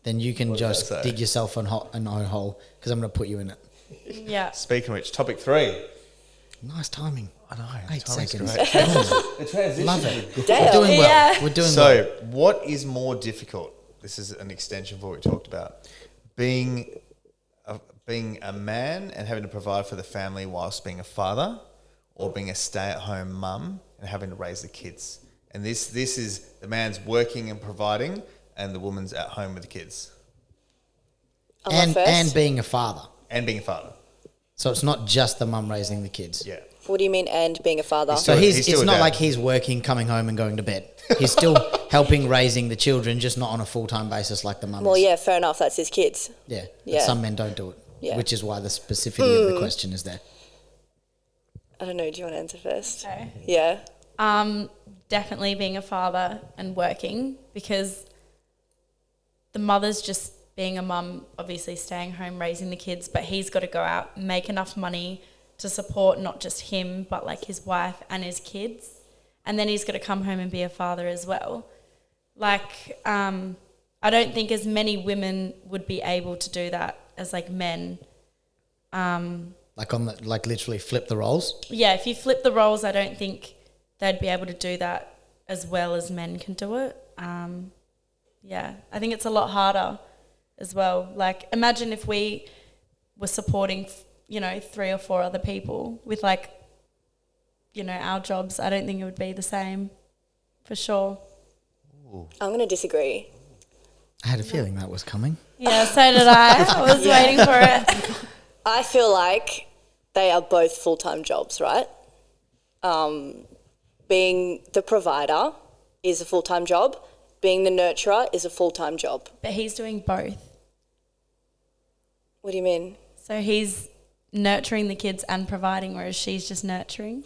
Then you can just that say? dig yourself an own hole because I'm going to put you in it. Yeah. Speaking of which, topic 3. Nice timing. I know. 8 timing's seconds. great. The transition. Love it. Damn. We're doing well. Yeah. We're doing well. So, what is more difficult? This is an extension of what we talked about. Being a man and having to provide for the family whilst being a father, or being a stay-at-home mum and having to raise the kids. And this is the man's working and providing, and the woman's at home with the kids I'm up first. And being a father. and being a father. So it's not just the mum raising the kids. Yeah. What do you mean, and being a father? So He's it's still a not dad. like he's working, coming home and going to bed. He's still helping raising the children, just not on a full-time basis like the mum Well, is. yeah, fair enough. That's his kids. Yeah. But Yeah. some men don't do it, Yeah. which is why the specificity of the question is there. I don't know. Do you want to answer first? Okay. Yeah. Definitely being a father and working, because the mother's just being a mum, obviously staying home, raising the kids, but he's got to go out, make enough money to support not just him, but like his wife and his kids. And then he's got to come home and be a father as well. Like, I don't think as many women would be able to do that as like men. Like literally flip the roles. Yeah, if you flip the roles, I don't think they'd be able to do that as well as men can do it. Yeah, I think it's a lot harder as well. Like, imagine if we were supporting, 3 or 4 other people with like, our jobs. I don't think it would be the same, for sure. I'm going to disagree. I had a feeling that was coming. Yeah, so did I. I was waiting for it. I feel like they are both full-time jobs, right? Being the provider is a full-time job. Being the nurturer is a full-time job. But he's doing both. What do you mean? So he's nurturing the kids and providing, whereas she's just nurturing.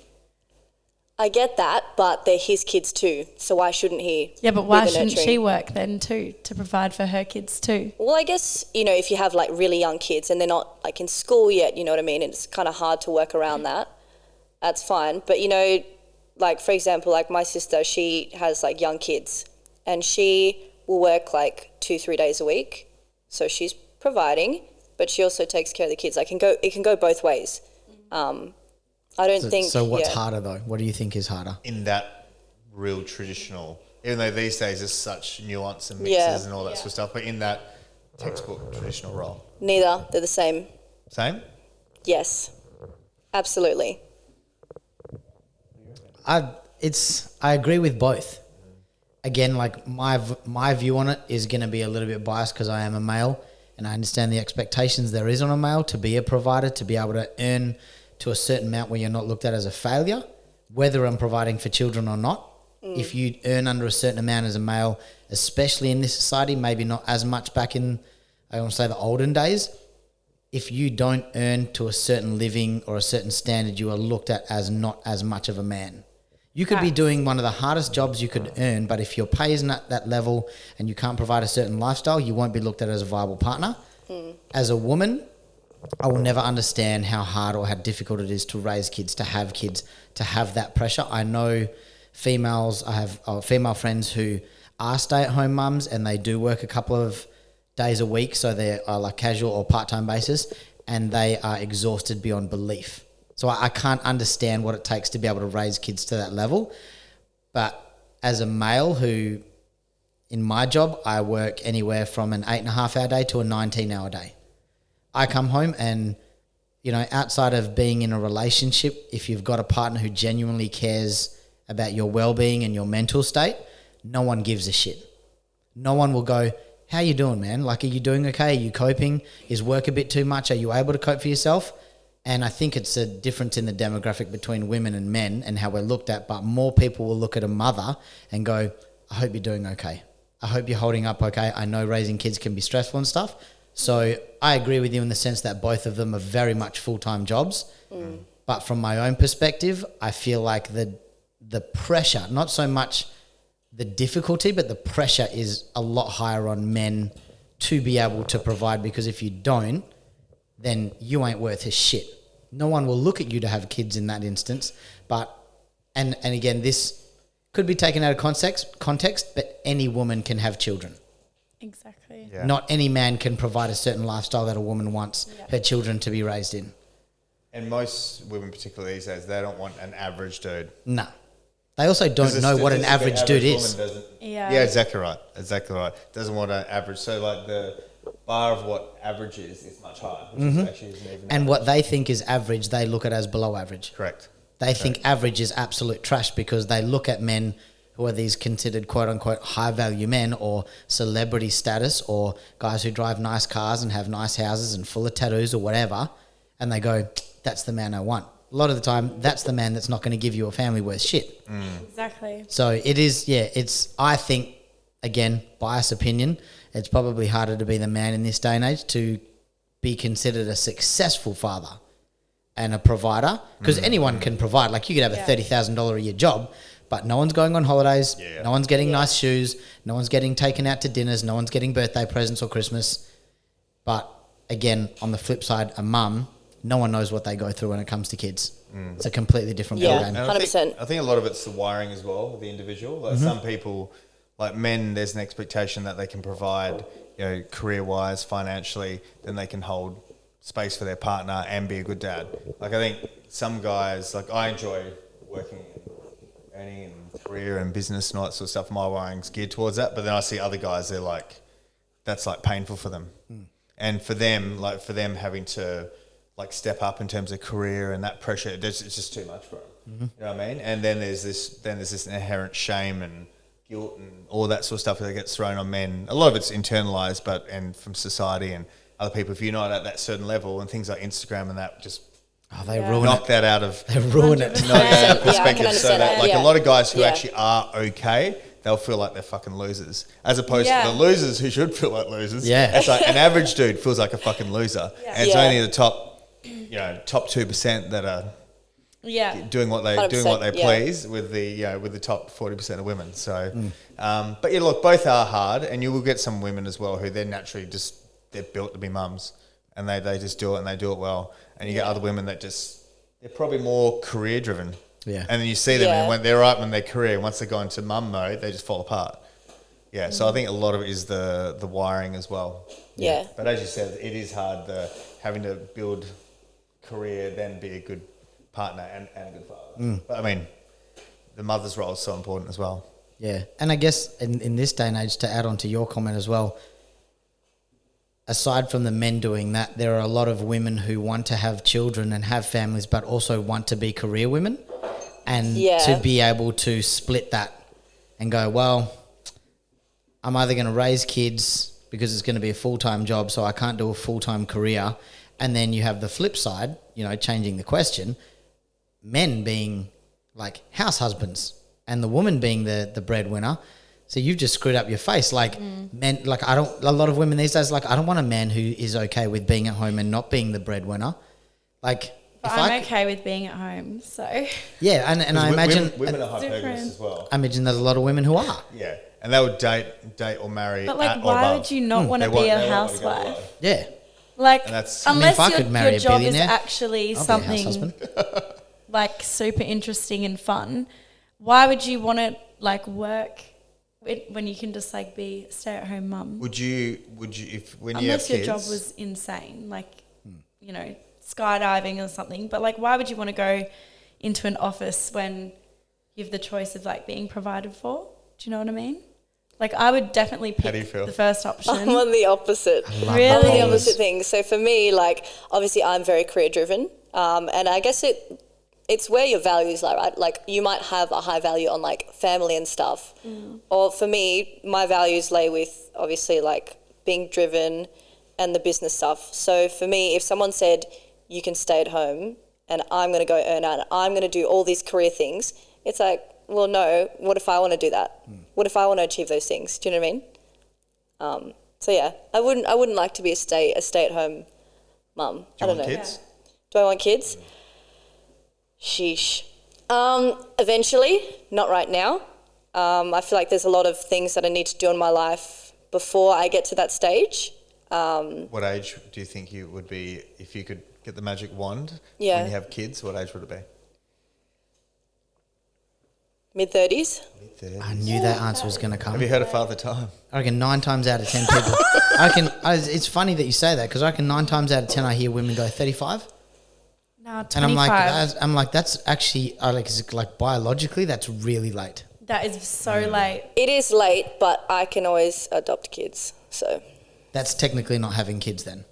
I get that, but they're his kids too. So why shouldn't he? Yeah, but be why the shouldn't nurturing? she work then too, to provide for her kids too? Well, I guess, if you have like really young kids and they're not like in school yet, you know what I mean? It's kind of hard to work around that. That's fine. But, like for example, like my sister, she has like young kids and she will work like 2-3 days a week. So she's providing, but she also takes care of the kids. It can go both ways. I don't think. So what's yeah. harder though? What do you think is harder? In that real traditional, even though these days there's such nuance and mixes Yeah. and all that sort of stuff, but in that textbook traditional role. Neither. They're the same. Same? Yes. Absolutely. I agree with both. Again, like my view on it is going to be a little bit biased because I am a male and I understand the expectations there is on a male to be a provider, to be able to earn to a certain amount where you're not looked at as a failure, whether I'm providing for children or not. If you earn under a certain amount as a male, especially in this society, maybe not as much back in, I want to say the olden days, if you don't earn to a certain living or a certain standard, you are looked at as not as much of a man. You could be doing one of the hardest jobs you could earn, but if your pay isn't at that level and you can't provide a certain lifestyle, you won't be looked at as a viable partner. As a woman, I will never understand how hard or how difficult it is to raise kids, to have that pressure. I know females, I have female friends who are stay-at-home mums and they do work a couple of days a week, so they're like casual or part-time basis, and they are exhausted beyond belief. So I can't understand what it takes to be able to raise kids to that level. But as a male who, in my job, I work anywhere from an 8.5-hour day to a 19-hour day. I come home and, outside of being in a relationship, if you've got a partner who genuinely cares about your well-being and your mental state, no one gives a shit. no one will go, how you doing, man? Like, are you doing okay? Are you coping? Is work a bit too much? Are you able to cope for yourself? And I think it's a difference in the demographic between women and men and how we're looked at. But more people will look at a mother and go, I hope you're doing okay. I hope you're holding up okay. I know raising kids can be stressful and stuff. So I agree with you in the sense that both of them are very much full-time jobs. But from my own perspective, I feel like the pressure, not so much the difficulty, but the pressure is a lot higher on men to be able to provide, because if you don't, then you ain't worth a shit. No one will look at you to have kids in that instance. But, and again, this could be taken out of context, but any woman can have children. Exactly. Yeah. Not any man can provide a certain lifestyle that a woman wants her children to be raised in. And most women, particularly these days, they don't want an average dude. No. They also don't know what an average dude is. Yeah. Exactly right. Doesn't want an average. So like the bar of what average is much higher. Which is actually isn't even And what they think is average, they look at as below average. correct. They think average is absolute trash because they look at men who are these considered quote unquote high value men or celebrity status or guys who drive nice cars and have nice houses and full of tattoos or whatever. And they go, that's the man I want. A lot of the time, that's the man that's not going to give you a family worth shit. Exactly. So it is, it's, I think, again, biased opinion, it's probably harder to be the man in this day and age to be considered a successful father and a provider, because anyone can provide. Like, you could have a $30,000 a year job, but no one's going on holidays, no one's getting nice shoes, no one's getting taken out to dinners, no one's getting birthday presents or Christmas. But again, on the flip side, a mum, no one knows what they go through when it comes to kids. It's a completely different ballgame. And 100%. I think a lot of it's the wiring as well, of the individual. Like some people, like men, there's an expectation that they can provide, career-wise, financially, then they can hold space for their partner and be a good dad. Like, I think some guys, like, I enjoy working, earning and career and business and all that sort of stuff. My wiring's geared towards that. But then I see other guys, they're like, that's like painful for them. And for them having to like step up in terms of career and that pressure, it's just too much for them. You know what I mean? And then there's this inherent shame and guilt and all that sort of stuff that gets thrown on men. A lot of it's internalized, and from society and other people. If you're not at that certain level, and things like Instagram and that just They ruin knock it. that out of They ruin it. perspective. So that, like, Yeah. a lot of guys who actually are okay, they'll feel like they're fucking losers, as opposed to the losers who should feel like losers. Yeah. It's like an average dude feels like a fucking loser, and it's Yeah. only the top 2% that are doing what they 100%, please with the top 40% of women. So, but yeah, look, both are hard, and you will get some women as well who they're naturally they're built to be mums, and they just do it and they do it well. And you get other women that they're probably more career driven. Yeah. And then you see them, and when they're right in their career, once they go into mum mode, they just fall apart. Yeah. So I think a lot of it is the wiring as well. Yeah. But as you said, it is hard, having to build career, then be a good partner and a good father. But I mean, the mother's role is so important as well. Yeah. And I guess in this day and age, to add on to your comment as well, aside from the men doing that, there are a lot of women who want to have children and have families, but also want to be career women, and to be able to split that and go, well, I'm either going to raise kids because it's going to be a full-time job, so I can't do a full-time career. And then you have the flip side, changing the question, men being like house husbands and the woman being the breadwinner. So you've just screwed up your face. Like men, like a lot of women these days, like, I don't want a man who is okay with being at home and not being the breadwinner. Like, But I'm okay with being at home, so. Yeah, and I imagine women are hypergamous as well. I imagine there's a lot of women who are. Yeah, and they would date or marry. But like, or why above. would you not want to be a housewife? Yeah. Like, And that's- unless if I could marry your a job is billionaire, actually I'll be a house something husband. like super interesting and fun, why would you want to like work when you can just like be a stay-at-home mum? Would you when you have Unless your kids? job was insane, like skydiving or something. But like, why would you want to go into an office when you have the choice of like being provided for? Do you know what I mean? Like, I would definitely How do you pick feel? the first option. I'm on the opposite. Really? I'm on the opposite thing. So for me, like, obviously I'm very career driven. And I guess it's where your values lie, right? Like you might have a high value on like family and stuff. Or for me, my values lay with obviously like being driven and the business stuff. So for me, if someone said you can stay at home and I'm going to go earn out and I'm going to do all these career things, it's like, well, no, what if I want to do that? What if I want to achieve those things? Do you know what I mean? So yeah, I wouldn't like to be a stay-at-home mum. Do you want kids? Do I want kids? Sheesh. Eventually, not right now. I feel like there's a lot of things that I need to do in my life before I get to that stage. What age do you think you would be if you could get the magic wand? Yeah. When you have kids, what age would it be? Mid-30s. I knew that answer was going to come. Have you heard of Father Time? I reckon 9 times out of 10 people. It's funny that you say that because I reckon 9 times out of 10 I hear women go 35. No, 25. And I'm like, that's actually, is it like biologically, that's really late. That is so late. It is late, but I can always adopt kids. So That's technically not having kids then.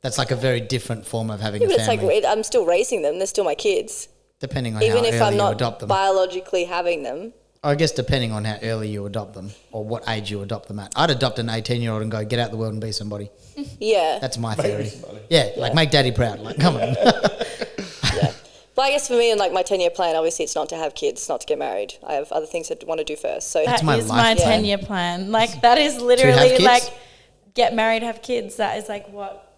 That's like a very different form of having yeah, a but family. it's like I'm still raising them. They're still my kids. Depending on Even how if early I'm you not adopt them. biologically having them. I guess depending on how early you adopt them or what age you adopt them at. I'd adopt an 18-year-old and go, get out the world and be somebody. Yeah. That's my theory. Yeah, like make daddy proud. Like, come on. Yeah. But I guess for me and like my 10-year plan, obviously it's not to have kids, not to get married. I have other things I want to do first. So That my is life my plan. 10-year plan. Like, that is have literally kids? like, get married, have kids. That is like what,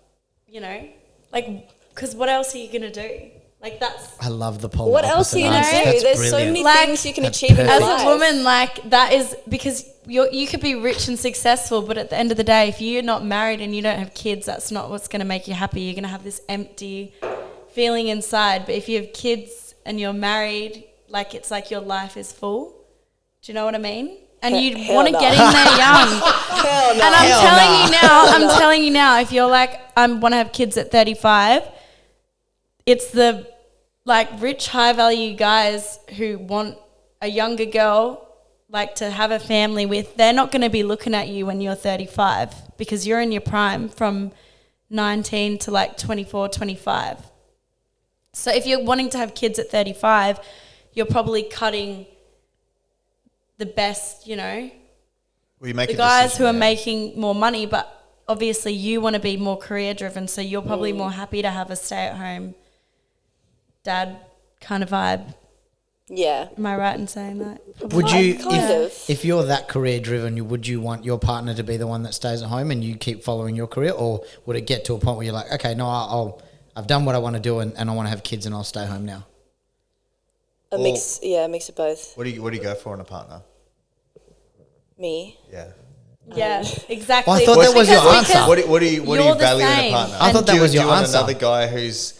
like, because what else are you going to do? Like, that's... I love the polar what else are you opposite going to answer. do? That's There's so brilliant. many Like, things you can that's achieve in your As life. a woman, like, that is because you could be rich and successful, but at the end of the day, if you're not married and you don't have kids, that's not what's going to make you happy. You're going to have this empty feeling inside. But if you have kids and you're married, like, it's like your life is full. Do you know what I mean? And you Hell want to no. get in there young. Hell no. And I'm telling you now, if you're like, I want to have kids at 35, it's the like rich, high value guys who want a younger girl like to have a family with. They're not going to be looking at you when you're 35 because you're in your prime from 19 to like 24, 25. So if you're wanting to have kids at 35, you're probably cutting the best, Well, you make the a guys decision, who are yeah. making more money, but obviously you want to be more career driven, so you're probably more happy to have a stay at home dad kind of vibe. Yeah. Am I right in saying that? Would you, Kind of. if you're that career driven, would you want your partner to be the one that stays at home and you keep following your career, or would it get to a point where you're like, okay, no, I've done what I want to do and I want to have kids and I'll stay home now? A mix of both. What do you go for in a partner? Me. Yeah. Yeah, exactly. Oh, I thought that was your Because- answer. What do you You're the value in a same. partner? I thought that Do you- was do you your want answer. another guy who's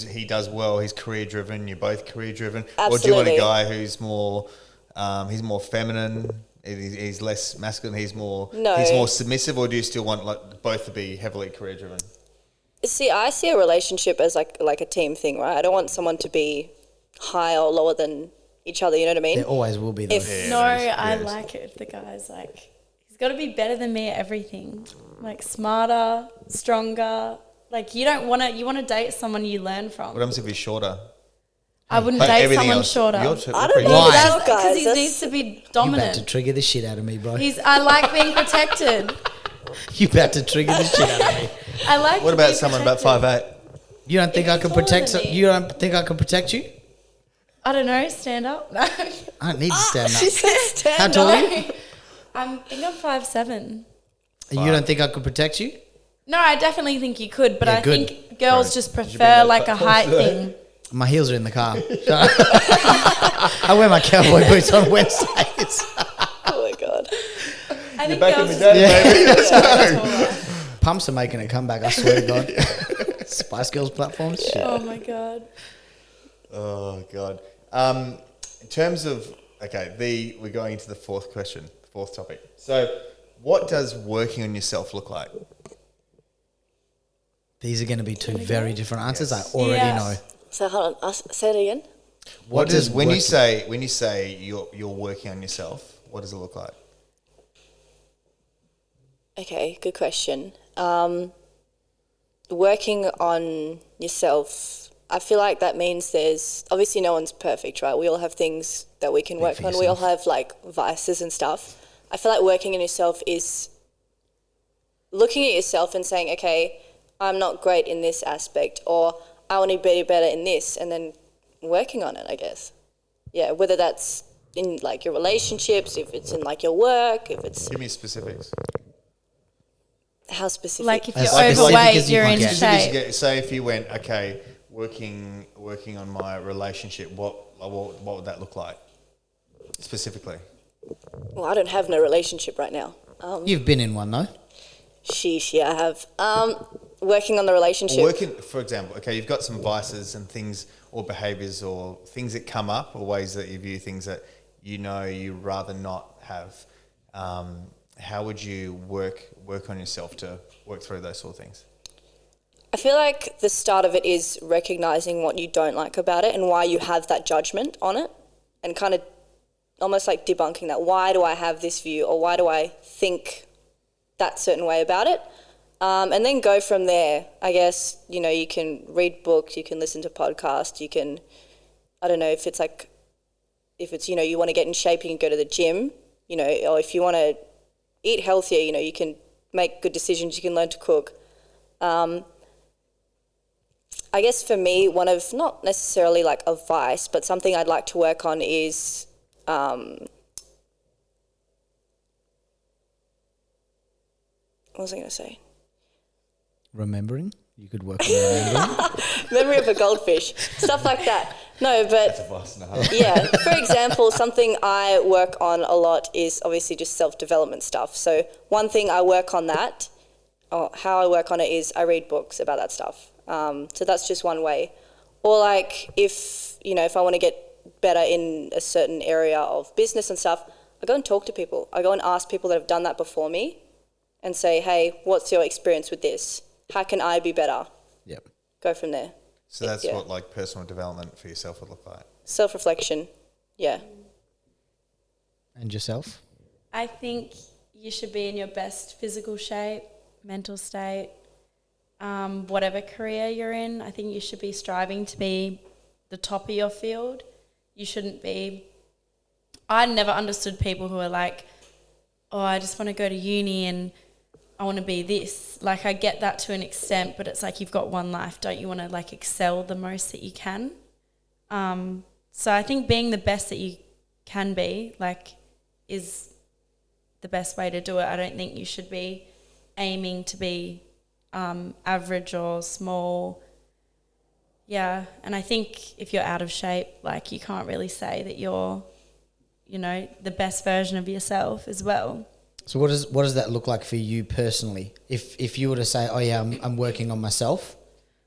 he does well, he's career driven, you're both career driven, or do you want a Absolutely. guy who's more he's more feminine, he's less masculine, he's more submissive, or do you still want like both to be heavily career driven? See, I see a relationship as like a team thing, right? I don't want someone to be higher or lower than each other, you know what I mean? There always will be those. If- No, I Yes. like it if the guy's like, he's got to be better than me at everything. Like smarter, stronger. Like you want to date someone you learn from. What happens if he's shorter? I wouldn't But date everything someone else- shorter. I don't pretty know short. Why? that, guys. Because he That's- needs to be You're about to dominant. trigger the shit out of me, bro. I like being protected. You're about to trigger the shit out of me. I like. What to about be someone about protected. 5'8"? You don't think If I he's could taller protect? than me. You don't think I could protect you? I don't know. Stand up. No. I don't need to stand She up. said stand How tall up. are you? I think I'm 5'7". You don't think I could protect you? No, I definitely think you could, but Yeah, I good. think girls Right. just Did you bring prefer those like a height platforms thing. My heels are in the car. I wear my cowboy boots on Wednesdays. Oh my god. I think Back in girls the day, baby. Let's go. taller. Pumps are making a comeback, I swear to God. Spice Girls platforms? Shit. Oh my god. Oh god. In terms of we're going into the fourth topic. So, what does working on yourself look like? These are going to be two very different answers. Yes. I already Yes. know. So hold on, say it again. What does when you working- say you're working on yourself? What does it look like? Okay, good question. Working on yourself I feel like that means there's obviously no one's perfect, right? We all have things that we can work for on. We all yourself. have like vices and stuff. I feel like working on yourself is looking at yourself and saying, okay, I'm not great in this aspect, or I want to be better in this, and then working on it, I guess. Yeah, whether that's in like your relationships, if it's in like your work, if it's Give me specifics. how specific. Like if As you're specific overweight, as you you're can in get. shape. Say if you went, okay, working on my relationship, what would that look like specifically? Well, I don't have no relationship right now. You've been in one though. Sheesh, yeah, I have. Working on the relationship. Working, for example, okay, you've got some vices and things or behaviours or things that come up or ways that you view things that you know you'd rather not have. How would you work on yourself to work through those sort of things? I feel like the start of it is recognizing what you don't like about it and why you have that judgment on it, and kind of almost like debunking that. Why do I have this view, or why do I think that certain way about it? And then go from there. I guess, you know, you can read books, you can listen to podcasts, you can, I don't know, if it's, you know, you want to get in shape, you can go to the gym, you know, or if you want to eat healthier, you know, you can make good decisions, you can learn to cook. I guess for me, one of, not necessarily like a vice, but something I'd like to work on is, what was I going to say? Remembering? You could work on remembering. Memory of a goldfish, stuff like that. No, but yeah, for example, something I work on a lot is obviously just self-development stuff. So one thing I work on that, or how I work on it, is I read books about that stuff. So that's just one way. Or like if I want to get better in a certain area of business and stuff, I go and talk to people. I go and ask people that have done that before me and say, hey, what's your experience with this? How can I be better? Yep. Go from there. So that's what like personal development for yourself would look like. Self-reflection, yeah. And yourself? I think you should be in your best physical shape, mental state, whatever career you're in. I think you should be striving to be the top of your field. You shouldn't be... I never understood people who are like, oh, I just want to go to uni and I want to be this. Like, I get that to an extent, but it's like you've got one life. Don't you want to like excel the most that you can? So I think being the best that you can be, like, is the best way to do it. I don't think you should be aiming to be average or small. Yeah, and I think if you're out of shape, like, you can't really say that you're, the best version of yourself as well. So what does that look like for you personally? If you were to say, oh yeah, I'm working on myself,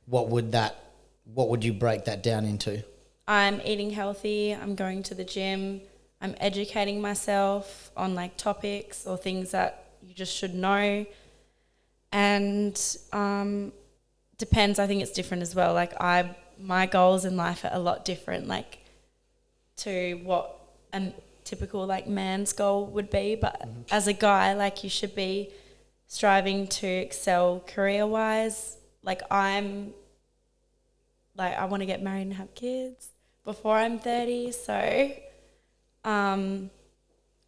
what would you break that down into? I'm eating healthy, I'm going to the gym, I'm educating myself on like topics or things that you just should know. And depends, I think it's different as well. Like my goals in life are a lot different, like, to what a typical like man's goal would be. But as a guy, like, you should be striving to excel career wise. Like, I want to get married and have kids before I'm 30. So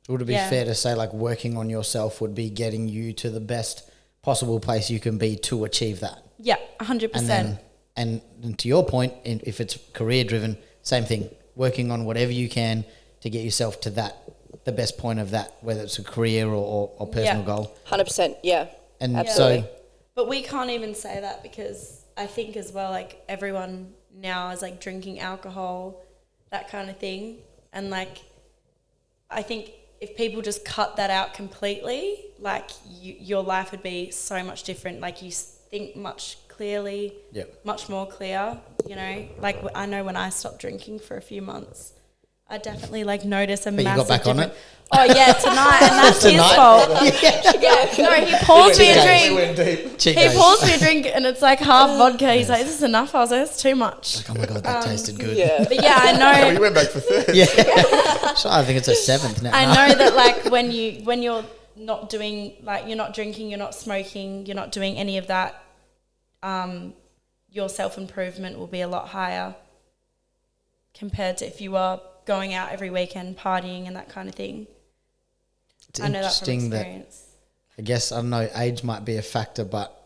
would it be fair to say like working on yourself would be getting you to the best possible place you can be to achieve that? Yeah, 100%. And to your point, if it's career driven, same thing, working on whatever you can to get yourself to the best point of that, whether it's a career or personal goal. 100%, yeah. And Absolutely. But we can't even say that, because I think as well, like, everyone now is like drinking alcohol, that kind of thing. And like, I think if people just cut that out completely, like, your life would be so much different. Like, you think much clearly, much more clear, Like, I know when I stopped drinking for a few months, I definitely like notice a massive you got back on difference. it? Oh yeah, tonight, and that's his fault. No, he pours me a drink. He pours me a drink, and it's like half vodka. He's like, "This is enough." I was like, "That's too much." Like, oh my God, that tasted good. Yeah. But yeah, I know. We went back for third. Yeah. So I think it's a seventh now. I know that, like, when you're not doing, like, you're not drinking, you're not smoking, you're not doing any of that, your self-improvement will be a lot higher compared to if you are going out every weekend partying and that kind of thing. It's I know that from interesting that experience. I guess, I don't know, age might be a factor, but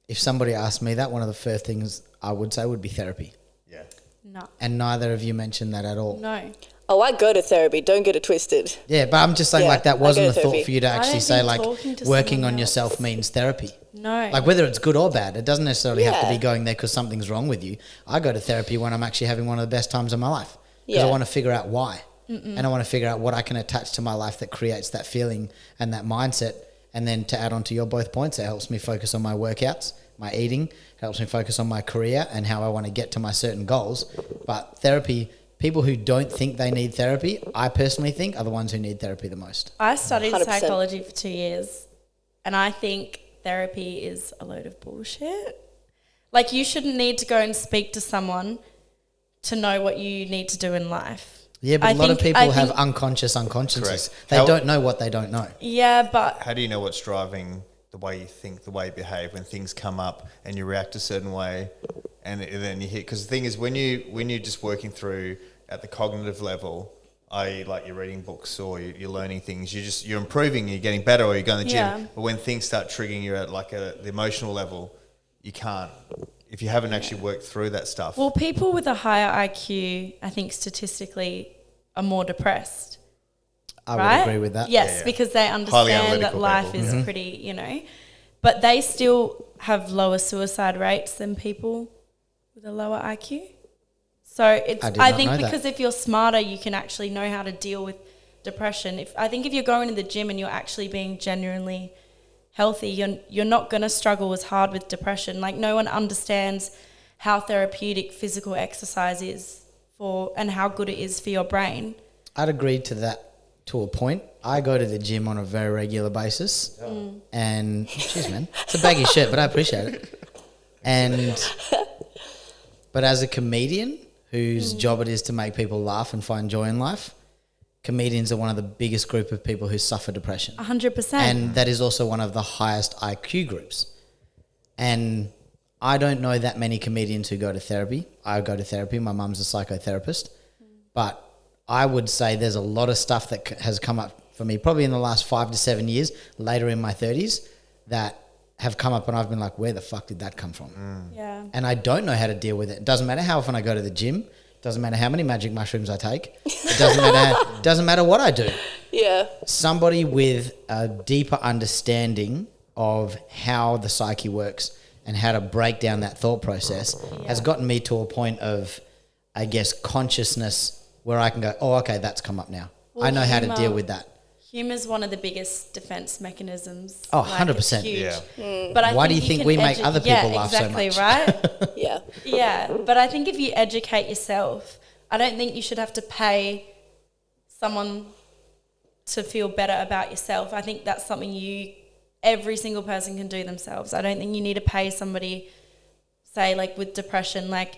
if somebody asked me that, one of the first things I would say would be therapy. Yeah. No. And neither of you mentioned that at all. No. Oh, I go to therapy. Don't get it twisted. Yeah, but I'm just saying, Yeah, like, that I wasn't go a to thought therapy. for you to I actually don't say, think like, talking to working someone on yourself else- means therapy. No. Like, whether it's good or bad, it doesn't necessarily have to Yeah. be going there because something's wrong with you. I go to therapy when I'm actually having one of the best times of my life because I Yeah. want to figure out why. And I want to figure out what I can attach to my life that creates that feeling and that mindset. And then to add on to your both points, it helps me focus on my workouts, my eating, helps me focus on my career and how I want to get to my certain goals. But therapy, people who don't think they need therapy, I personally think are the ones who need therapy the most. I studied 100%. psychology for 2 years, and I think therapy is a load of bullshit. Like, you shouldn't need to go and speak to someone to know what you need to do in life. Yeah, but I a lot of think- people I have think- unconsciouses. Correct. They How- don't know what they don't know. Yeah, but How do you know what's driving the way you think, the way you behave when things come up and you react a certain way, and then you hit? Because the thing is, when you're just working through at the cognitive level, i.e., like you're reading books or you're learning things, you're improving, you're getting better, or you're going to the gym. Yeah. But when things start triggering you at like the emotional level, you can't. If you haven't actually worked through that stuff. well, people with a higher IQ, I think statistically, are more depressed. I Right? would agree with that. Yes, Yeah, yeah. because they Highly understand that analytical life people. is pretty, you know, but they still have lower suicide rates than people with a lower IQ. So it's, I did I not think know that. because if you're smarter, you can actually know how to deal with depression. I think if you're going to the gym and you're actually being genuinely healthy, you're not going to struggle as hard with depression. Like, no one understands how therapeutic physical exercise is for, and how good it is for your brain. I'd agree to that to a point. I go to the gym on a very regular basis. And, cheers, man. It's a baggy shirt, but I appreciate it. But as a comedian whose job it is to make people laugh and find joy in life, comedians are one of the biggest group of people who suffer depression. 100%. And that is also one of the highest IQ groups. And I don't know that many comedians who go to therapy. I go to therapy. My mum's a psychotherapist. But I would say there's a lot of stuff that has come up for me probably in the last 5 to 7 years, later in my 30s, that have come up and I've been like, where the fuck did that come from? Yeah. And I don't know how to deal with it. It doesn't matter how often I go to the gym. Doesn't matter how many magic mushrooms I take. It doesn't matter what I do. Yeah. Somebody with a deeper understanding of how the psyche works and how to break down that thought process has gotten me to a point of, I guess, consciousness where I can go, oh, okay, that's come up now. Well, I know how to humour- deal with that. Humor's one of the biggest defense mechanisms. Oh, Like, it's 100%. huge. Yeah. But I Why do you think can we make other people laugh so exactly, much? right? Yeah. Yeah, but I think if you educate yourself, I don't think you should have to pay someone to feel better about yourself. I think that's something every single person can do themselves. I don't think you need to pay somebody, say, like with depression, like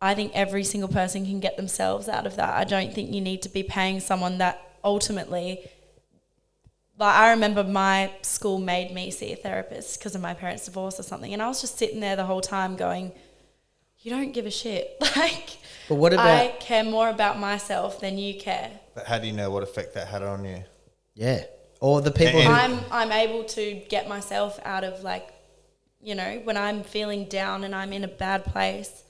I think every single person can get themselves out of that. I don't think you need to be paying someone that ultimately, like I remember my school made me see a therapist because of my parents' divorce or something, and I was just sitting there the whole time going, you don't give a shit. Like, But what about... I care more about myself than you care. But how do you know what effect that had on you? Yeah. Or the people And- who... I'm able to get myself out of, like, you know, when I'm feeling down and I'm in a bad place,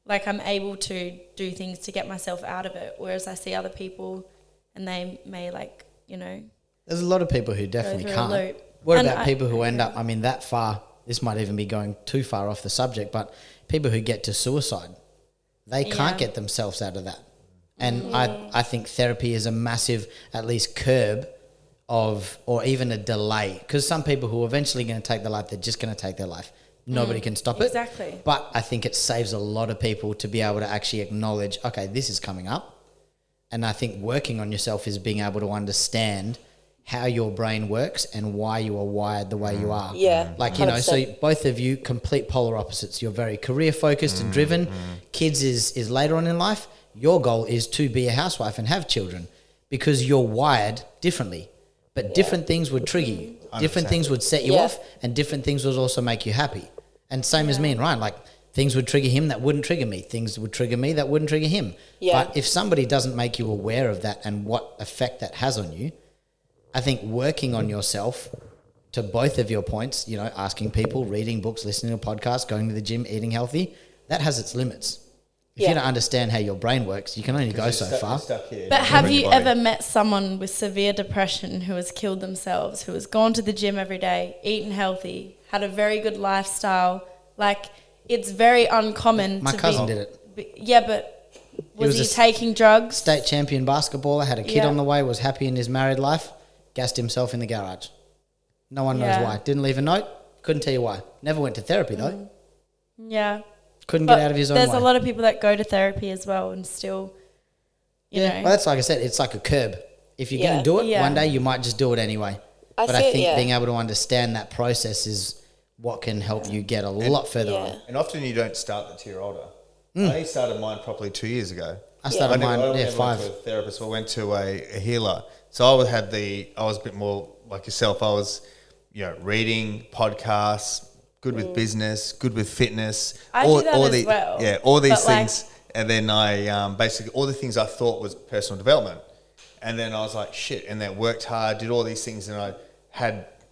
like I'm able to do things to get myself out of it. Whereas I see other people and they may, like, you know, There's a lot of people who definitely through a can't. loop. What And about I- people who end up, I mean, that far, this might even be going too far off the subject, but people who get to suicide, they can't Yeah. get themselves out of that. And I think therapy is a massive, at least curb of, or even a delay. Because some people who are eventually going to take their life, they're just going to take their life. Nobody can stop it. Exactly. But I think it saves a lot of people to be able to actually acknowledge, okay, this is coming up. And I think working on yourself is being able to understand how your brain works and why you are wired the way you are. Yeah, Like, you know, so 100%. both of you, complete polar opposites. You're very career focused and driven. Kids is later on in life. Your goal is to be a housewife and have children because you're wired differently. But different things would trigger you. Different 100%. things would set you Yeah. off and different things would also make you happy. And same as me and Ryan, like things would trigger him that wouldn't trigger me. Things would trigger me that wouldn't trigger him. Yeah. But if somebody doesn't make you aware of that and what effect that has on you, I think working on yourself, to both of your points, you know, asking people, reading books, listening to podcasts, going to the gym, eating healthy, that has its limits. If you don't understand how your brain works, you can only go so far. But have you ever met someone with severe depression who has killed themselves, who has gone to the gym every day, eaten healthy, had a very good lifestyle? Like, it's very uncommon. My cousin did it. Yeah, but was he taking drugs? State champion basketballer, had a kid on the way, was happy in his married life, gassed himself in the garage. No one knows why. Didn't leave a note, couldn't tell you why. Never went to therapy though. Yeah. Couldn't get out of his own way. There's a lot of people that go to therapy as well and still, you know. Well, that's like I said, it's like a curb. If you're going to do it, one day you might just do it anyway. I think being able to understand that process is what can help you get a lot further on. And often you don't start that till you're older. I only started mine properly 2 years ago. I started mine, 5. Went to a therapist. I went to a healer. So I was a bit more like yourself. I was, you know, reading podcasts, good with business, good with fitness. I do that as well. Yeah, all these things. And then I basically, all the things I thought was personal development. And then I was like, shit. And then worked hard, did all these things. And I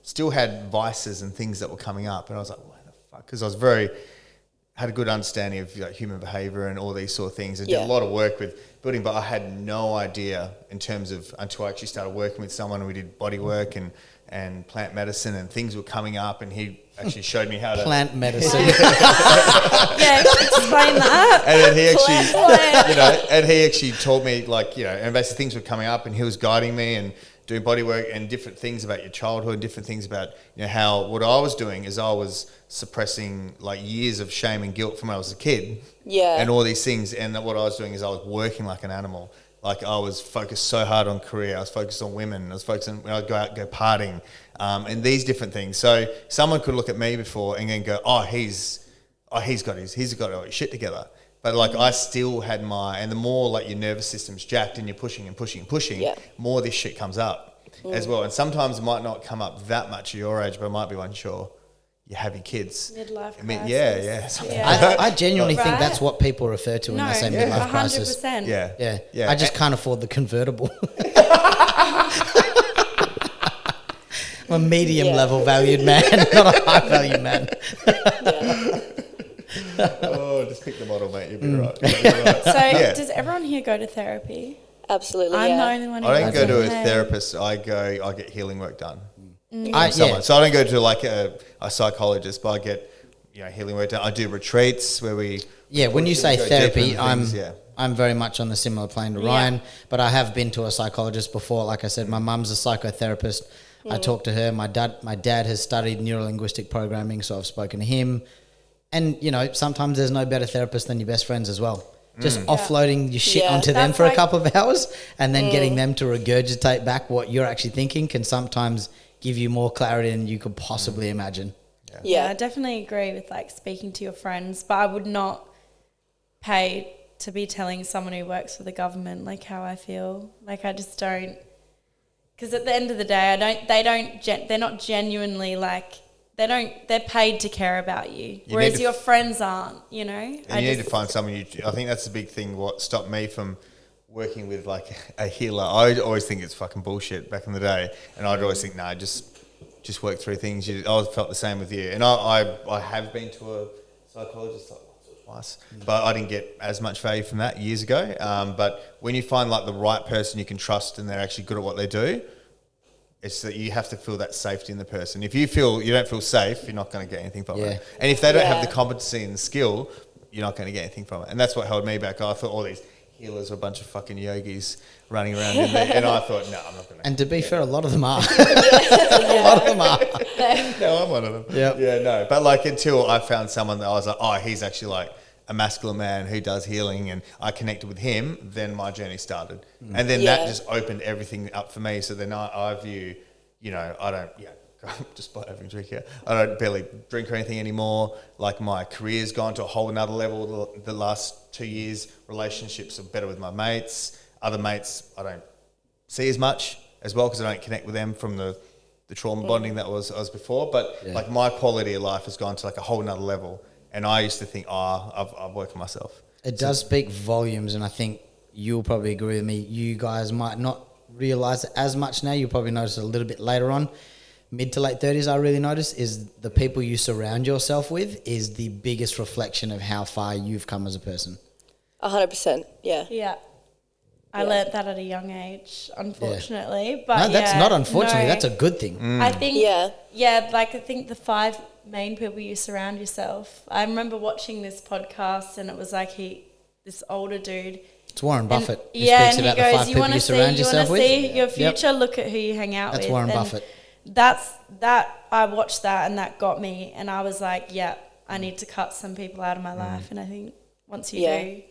still had vices and things that were coming up. And I was like, what the fuck? Because I had a good understanding of human behavior and all these sort of things. I did a lot of work with building, but I had no idea in terms of, until I actually started working with someone, and we did body work and plant medicine, and things were coming up, and he actually showed me how to... Plant medicine. Yeah, explain that. And then he actually, and he actually told me, and basically things were coming up, and he was guiding me and doing body work and different things about your childhood, different things about, how what I was doing is I was suppressing years of shame and guilt from when I was a kid. Yeah. And all these things. And what I was doing is I was working like an animal. Like, I was focused so hard on career. I was focused on women. I was focused on when I'd go out and go partying, and these different things. So someone could look at me before and then go, he's got his shit together. But I still had and the more your nervous system's jacked and you're pushing and pushing and pushing, more this shit comes up as well. And sometimes it might not come up that much at your age, but it might be when you have your kids. Midlife crisis. I genuinely think that's what people refer to when they say midlife crisis. 100%. Yeah. I just can't afford the convertible. I'm a medium level valued man, not a high value man. Just pick the model, mate. You'll be right. So, does everyone here go to therapy? Absolutely. I'm the only one who I don't go to a therapist. I get healing work done. So I don't go to a psychologist, but I get healing work done. I do retreats where we when you say therapy, I'm very much on the similar plane to Ryan, but I have been to a psychologist before. Like I said, my mum's a psychotherapist. I talked to her. My dad has studied neurolinguistic programming, so I've spoken to him. And sometimes there's no better therapist than your best friends as well. Just offloading your shit onto them for a couple of hours and then getting them to regurgitate back what you're actually thinking can sometimes give you more clarity than you could possibly imagine. I definitely agree with speaking to your friends, but I would not pay to be telling someone who works for the government how I feel. I just don't, because at the end of the day, they're not genuinely they're paid to care about you, whereas your friends aren't, And you need to find someone I think that's the big thing. What stopped me from working with a healer, I always think it's fucking bullshit back in the day, and I'd always think, nah, just work through things. I felt the same with you, and I have been to a psychologist once or twice, but I didn't get as much value from that years ago. But when you find the right person you can trust and they're actually good at what they do, it's that you have to feel that safety in the person. If you don't feel safe, you're not going to get anything from it. And if they don't have the competency and the skill, you're not going to get anything from it. And that's what held me back. I thought all these healers were a bunch of fucking yogis running around in there. And I thought, no, I'm not going to. And to be fair, a lot of them are. A lot of them are. No, I'm one of them. Yeah, no. But until I found someone that I was like, he's actually a masculine man who does healing, and I connected with him, then my journey started. And then that just opened everything up for me. So then I view, I don't, just by having a drink here, I don't barely drink or anything anymore. My career's gone to a whole another level the last 2 years. Relationships are better with my mates. Other mates I don't see as much as well because I don't connect with them from the trauma bonding that was before. But my quality of life has gone to a whole another level. And I used to think, I've worked for myself. It does speak volumes, and I think you'll probably agree with me. You guys might not realise it as much now. You'll probably notice it a little bit later on. Mid to late 30s, I really notice, is the people you surround yourself with is the biggest reflection of how far you've come as a person. 100%, yeah. Yeah. I learnt that at a young age, unfortunately. But No, that's not unfortunately. no. That's a good thing. I think, I think the 5 main people you surround yourself. I remember watching this podcast, and it was like this older dude. It's Warren Buffett who and speaks about he goes, the 5 people you surround yourself with. You want to see your future? Look at who you hang out with. That's Warren Buffett. I watched that, and that got me, and I was like, I need to cut some people out of my life. And I think once you do,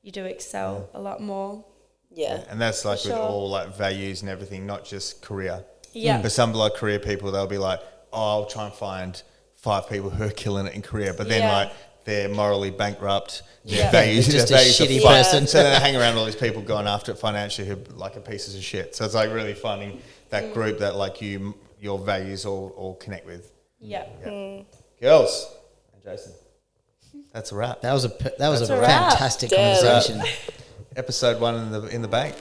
you do excel a lot more. Yeah. And that's like with all like values and everything, not just career. Yeah. But some like career people, they'll be like, I'll try and find 5 people who are killing it in career. But then like they're morally bankrupt. Their values, They're just their a values shitty are person. So then they hang around all these people going after it financially who are like a pieces of shit. So it's like really finding that group that like your values all connect with. Yeah. Girls and Jason, that's a wrap. That was a a wrap. fantastic conversation. Episode 1 in the bank.